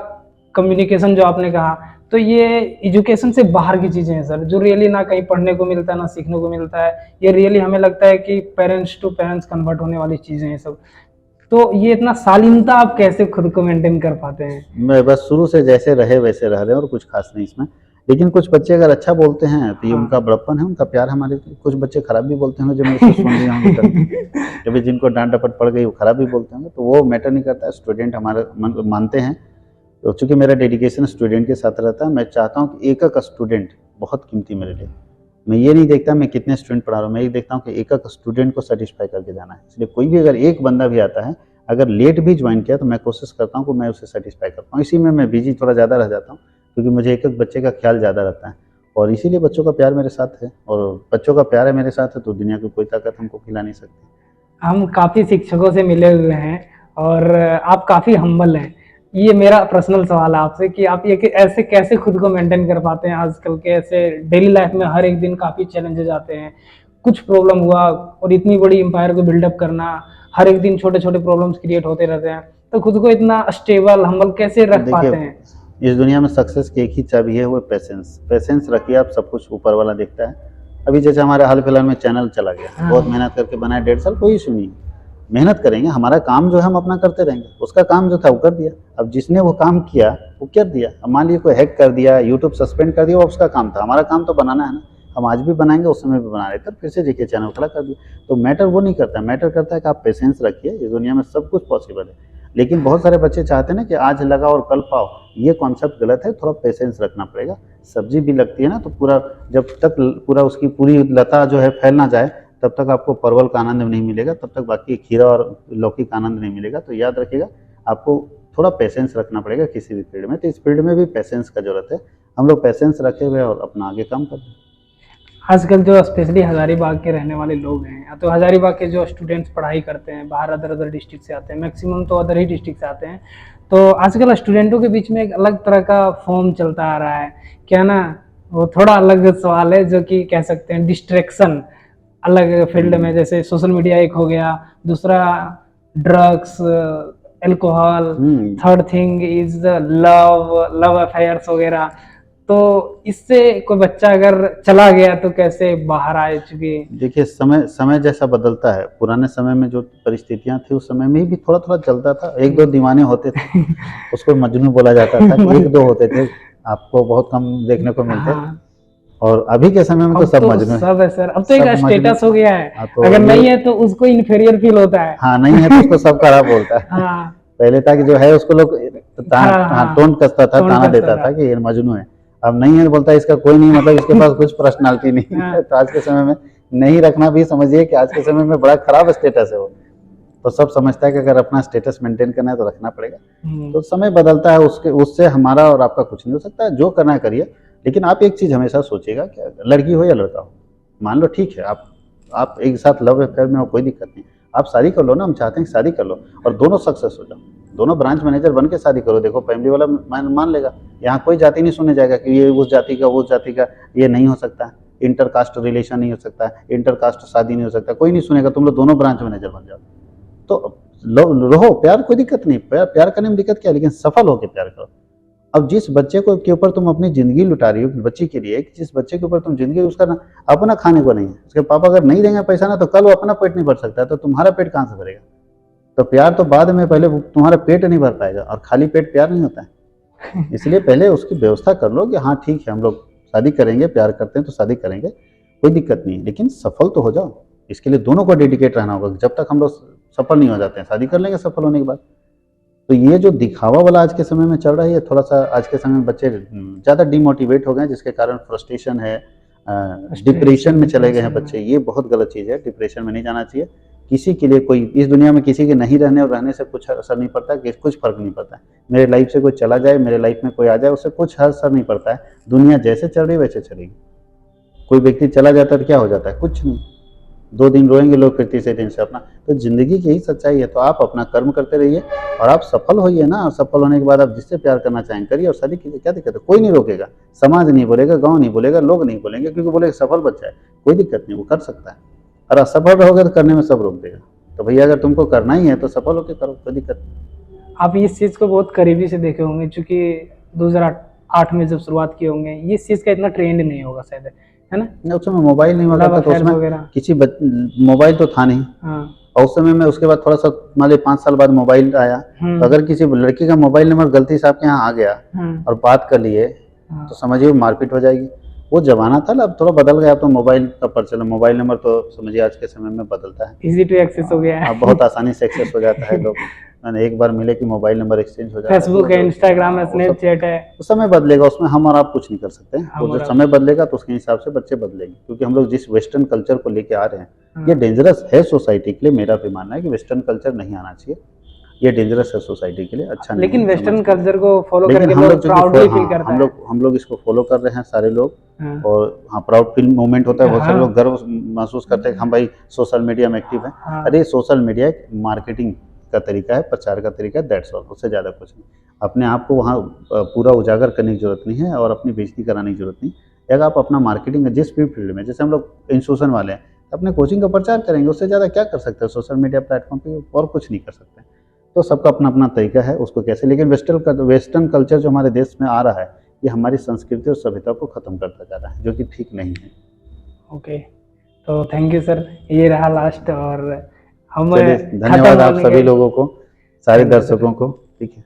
कम्युनिकेशन जो आपने कहा। तो ये एजुकेशन से बाहर की चीजें हैं सर, जो रियली ना कहीं पढ़ने को मिलता है ना सीखने को मिलता है। ये रियली हमें लगता है कि पेरेंट्स टू पेरेंट्स कन्वर्ट होने वाली चीजें हैं सब। तो ये इतना शालीनता आप कैसे खुद को मेंटेन कर पाते हैं? मैं बस शुरू से जैसे रहे वैसे रह रहे हैं, और कुछ खास नहीं इसमें। लेकिन कुछ बच्चे अगर अच्छा बोलते हैं तो ये हाँ। उनका बड़प्पन है, उनका प्यार हमारे लिए। कुछ बच्चे खराब भी बोलते होंगे, जो मेरे से सुन लिए होंगे कभी कभी जिनको डांट डपट पड़ गई वो खराब भी बोलते होंगे, तो वो मैटर नहीं करता है। स्टूडेंट हमारे मानते हैं, तो चूंकि मेरा डेडिकेशन स्टूडेंट के साथ रहता है, मैं चाहता हूँ कि एक एक स्टूडेंट बहुत कीमती मेरे लिए। मैं ये नहीं देखता मैं कितने स्टूडेंट पढ़ा रहा हूँ, मैं ये देखता हूँ कि एक एक स्टूडेंट को सेटिस्फाई करके जाना है। इसलिए कोई भी अगर एक बंदा भी आता है, अगर लेट भी ज्वाइन किया, तो मैं कोशिश करता हूँ कि मैं उसे सेटिस्फाई कर पाऊँ। इसी में मैं बिजी थोड़ा ज़्यादा रह जाता हूँ, क्योंकि मुझे एक एक बच्चे का ख्याल ज़्यादा रहता है, और इसीलिए बच्चों का प्यार मेरे साथ है। और बच्चों का प्यार है मेरे साथ है तो दुनिया की कोई ताकत हमको खिला नहीं सकती। हम काफी शिक्षकों से मिले हुए हैं, और आप काफी हम्बल हैं। ये मेरा पर्सनल सवाल है आपसे कि आप ये कि ऐसे कैसे खुद को मेंटेन कर पाते हैं आजकल के ऐसे डेली लाइफ में? हर एक दिन काफी चैलेंजेस आते हैं, कुछ प्रॉब्लम हुआ और इतनी बड़ी एम्पायर को बिल्डअप करना, हर एक दिन छोटे छोटे प्रॉब्लम्स क्रिएट होते रहते हैं, तो खुद को इतना स्टेबल हम्बल कैसे रख पाते देखिए, हैं? इस दुनिया में सक्सेस की एक ही चाबी है, वो पेशेंस। पेशेंस रखिए आप, सब कुछ ऊपर वाला देखता है। अभी जैसे हमारे हाल फिलहाल में चैनल चला गया, हाँ। बहुत मेहनत करके बनाया, 1.5 साल, कोई इशू नहीं। मेहनत करेंगे, हमारा काम जो है हम अपना करते रहेंगे, उसका काम जो था वो कर दिया। अब जिसने वो काम किया वो कर दिया। अब मान लीजिए कोई हैक कर दिया, यूट्यूब सस्पेंड कर दिया, वो उसका काम था, हमारा काम तो बनाना है ना। हम आज भी बनाएंगे, उस समय भी बना रहे थे, फिर से देखिए चैनल खड़ा कर दिया। तो मैटर वो नहीं करता, मैटर करता है कि आप पेशेंस रखिए। इस दुनिया में सब कुछ पॉसिबल है, लेकिन बहुत सारे बच्चे चाहते हैं ना कि आज लगा और कल पाओ। ये कॉन्सेप्ट गलत है, थोड़ा पेशेंस रखना पड़ेगा। सब्जी भी लगती है ना, तो पूरा जब तक पूरा उसकी पूरी लता जो है फैल ना जाए, तब तक आपको परवल का आनंद नहीं मिलेगा, तब तक बाकी खीरा और लौकी का आनंद नहीं मिलेगा। तो याद रखिएगा, आपको थोड़ा पेशेंस रखना पड़ेगा किसी भी फील्ड में। तो इस फील्ड में भी पेशेंस का जरूरत है। हम लोग पेशेंस रखे हुए और अपना आगे काम कर रहे हैं। आजकल जो स्पेशली हजारीबाग के रहने वाले लोग हैं, या तो हजारीबाग के जो स्टूडेंट्स पढ़ाई करते हैं बाहर अदर अदर डिस्ट्रिक्ट से आते हैं, मैक्सिमम तो अदर ही डिस्ट्रिक्ट से आते हैं, तो आजकल स्टूडेंटों के बीच में एक अलग तरह का फॉर्म चलता आ रहा है, क्या ना, वो थोड़ा अलग सवाल है, जो कि कह सकते हैं डिस्ट्रैक्शन अलग फील्ड में, जैसे सोशल मीडिया एक हो गया, दूसरा drugs, alcohol, third thing is love affairs वगैरह। तो इससे कोई बच्चा अगर चला गया तो कैसे बाहर आए? चुके देखिए, समय समय जैसा बदलता है। पुराने समय में जो परिस्थितियां थी, उस समय में भी थोड़ा थोड़ा चलता था। एक दो दीवाने होते थे, उसको मजनू बोला जाता था। एक दो होते थे, आपको बहुत कम देखने को मिलते। हाँ, और अभी के समय में तो अब सब तो मजनू है। सब है सर, अब तो सब एक मजनू। स्टेटस हो गया है, हाँ, तो अगर नहीं ये, है तो उसको इन्फीरियर फील होता है। हाँ, नहीं है तो उसको सब खराब बोलता है। हाँ पहले था कि जो है उसको लोग हाँ, टोन कसता था, टोन ताना कसता देता था। था कि ये मजनू है। अब नहीं है, बोलता है इसका कोई नहीं, मतलब इसके पास कुछ पर्सनालिटी नहीं हाँ। है। तो आज के समय में नहीं रखना भी समझिए कि आज के समय में बड़ा खराब स्टेटस है वो। तो सब समझता है कि अगर अपना स्टेटस मेंटेन करना है तो रखना पड़ेगा। तो समय बदलता है, उसके उससे हमारा और आपका कुछ नहीं हो सकता है। जो करना है करिए, लेकिन आप एक चीज़ हमेशा सोचिएगा कि लड़की हो या लड़का हो, मान लो ठीक है, आप एक साथ लव अफेयर में हो, कोई दिक्कत नहीं, आप शादी कर लो ना। हम चाहते हैं कि शादी कर लो और दोनों सक्सेस हो जाओ, दोनों ब्रांच मैनेजर बन के शादी करो। देखो फैमिली वाला मान लेगा, यहाँ कोई जाति नहीं सुनने जाएगा कि ये उस जाति का, वो उस जाति का, ये नहीं हो सकता है। इंटर कास्ट रिलेशन नहीं हो सकता, इंटर कास्ट शादी नहीं हो सकता, कोई नहीं सुनेगा, तुम लोग दोनों ब्रांच मैनेजर बन जाओ। तो रहो, प्यार कोई दिक्कत नहीं, प्यार करने में दिक्कत क्या है, लेकिन सफल होकर प्यार करो। अब जिस बच्चे को के ऊपर तुम अपनी जिंदगी लुटा रही हो, बच्ची के लिए, जिस बच्चे के ऊपर तुम जिंदगी, उसका ना अपना खाने को नहीं है, उसके पापा अगर नहीं देंगे पैसा ना, तो कल वो अपना पेट नहीं भर सकता है, तो तुम्हारा पेट कहाँ से भरेगा। तो प्यार तो बाद में, पहले तुम्हारा पेट नहीं भर पाएगा, और खाली पेट प्यार नहीं होता है। इसलिए पहले उसकी व्यवस्था कर लो कि हाँ ठीक है, हम लोग शादी करेंगे, प्यार करते हैं तो शादी करेंगे, कोई दिक्कत नहीं, लेकिन सफल तो हो जाओ। इसके लिए दोनों को डेडिकेट रहना होगा। जब तक हम लोग सफल नहीं हो जाते हैं, शादी कर लेंगे सफल होने के बाद। तो ये जो दिखावा वाला आज के समय में चल रहा है, ये थोड़ा सा आज के समय में बच्चे ज़्यादा डिमोटिवेट हो गए हैं, जिसके कारण फ्रस्ट्रेशन है, डिप्रेशन में चले गए हैं बच्चे। ये बहुत गलत चीज़ है, डिप्रेशन में नहीं जाना चाहिए किसी के लिए। कोई इस दुनिया में किसी के नहीं रहने और रहने से कुछ असर नहीं पड़ता है, कुछ फर्क नहीं पड़ता है। मेरे लाइफ से कोई चला जाए, मेरे लाइफ में कोई आ जाए, उससे कुछ असर नहीं पड़ता है। दुनिया जैसे चल रही है वैसे चलेगी। कोई व्यक्ति चला जाता है तो क्या हो जाता है, कुछ नहीं, 2 दिन रोएंगे लोग, फिर तीसरे दिन से अपना। तो जिंदगी की यही सच्चाई है। तो आप अपना कर्म करते रहिए और आप सफल होइए ना, और सफल होने के बाद आप जिससे प्यार करना चाहें करिए, और शादी कीजिए, क्या दिक्कत है। कोई नहीं रोकेगा, समाज नहीं बोलेगा, गांव नहीं बोलेगा, लोग नहीं बोलेंगे, क्योंकि बोलेगा सफल बच्चा है, कोई दिक्कत नहीं, वो कर सकता है। और असफल रहोगे तो करने में सब रोक देगा। तो भैया अगर तुमको करना ही है तो सफल होकर करो, कोई दिक्कत नहीं। आप इस चीज़ को बहुत करीबी से देखे होंगे, क्योंकि 2008 में जब शुरुआत किए होंगे, इस चीज़ का इतना ट्रेंड नहीं होगा शायद, है ना। उस समय मोबाइल नहीं हुआ था, तो उसमें वगैरह किसी मोबाइल तो था नहीं। हाँ। और उस समय में उसके बाद थोड़ा सा मान लीजिए 5 साल बाद मोबाइल आया, तो अगर किसी लड़की का मोबाइल नंबर गलती से आपके यहाँ आ गया और बात कर लिए, तो समझिए मारपीट हो जाएगी। वो जमाना था ना, अब थोड़ा बदल गया। तो मोबाइल का प्रचलन, मोबाइल नंबर तो समझिए आज के समय में बदलता है, इजी टू एक्सेस हो गया है। अब बहुत आसानी से एक्सेस हो जाता है। लोग मैंने एक बार मिले कि मोबाइल नंबर एक्सचेंज हो जाता है। फेसबुक है, इंस्टाग्राम है, स्नैपचैट है। उस समय बदलेगा, उसमें हम और आप कुछ नहीं कर सकते। वो हम जब और समय बदलेगा तो उसके हिसाब से बच्चे बदलेंगे, क्योंकि हम लोग जिस वेस्टर्न कल्चर को लेके आ रहे हैं, ये डेंजरस है सोसाइटी के लिए। मेरा भी मानना है कि वेस्टर्न कल्चर नहीं आना चाहिए, ये डेंजरस है सोसाइटी के लिए, अच्छा नहीं है। लेकिन वेस्टर्न कल्चर को फॉलो लेकिन करके हम लोग लोग प्राउडली फील करता है। हम लोग इसको फॉलो कर रहे हैं सारे लोग, हाँ। और हाँ, प्राउड फील मोमेंट होता है। बहुत सारे हाँ। लोग गर्व महसूस करते हैं कि हम भाई सोशल मीडिया में एक्टिव हैं। हाँ। अरे सोशल मीडिया एक मार्केटिंग का तरीका है, प्रचार का तरीका है, दैट्स ऑल, उससे ज़्यादा कुछ नहीं। अपने आप को वहाँ पूरा उजागर करने की जरूरत नहीं है, और अपनी बेइज्जती कराने की जरूरत नहीं। अगर आप अपना मार्केटिंग जिस भी फील्ड में, जैसे हम लोग इंस्टीट्यूशन वाले हैं, अपने कोचिंग का प्रचार करेंगे, उससे ज़्यादा क्या कर सकते हैं सोशल मीडिया प्लेटफॉर्म पे, और कुछ नहीं कर सकते। तो सबका अपना अपना तरीका है उसको कैसे। लेकिन वेस्टर्न कल्चर जो हमारे देश में आ रहा है, ये हमारी संस्कृति और सभ्यता को खत्म करता जा रहा है, जो कि ठीक नहीं है। ओके, तो थैंक यू सर, ये रहा लास्ट। और हम चलिए, धन्यवाद आप सभी लोगों को, सारे Thank you, sir. दर्शकों को। ठीक है।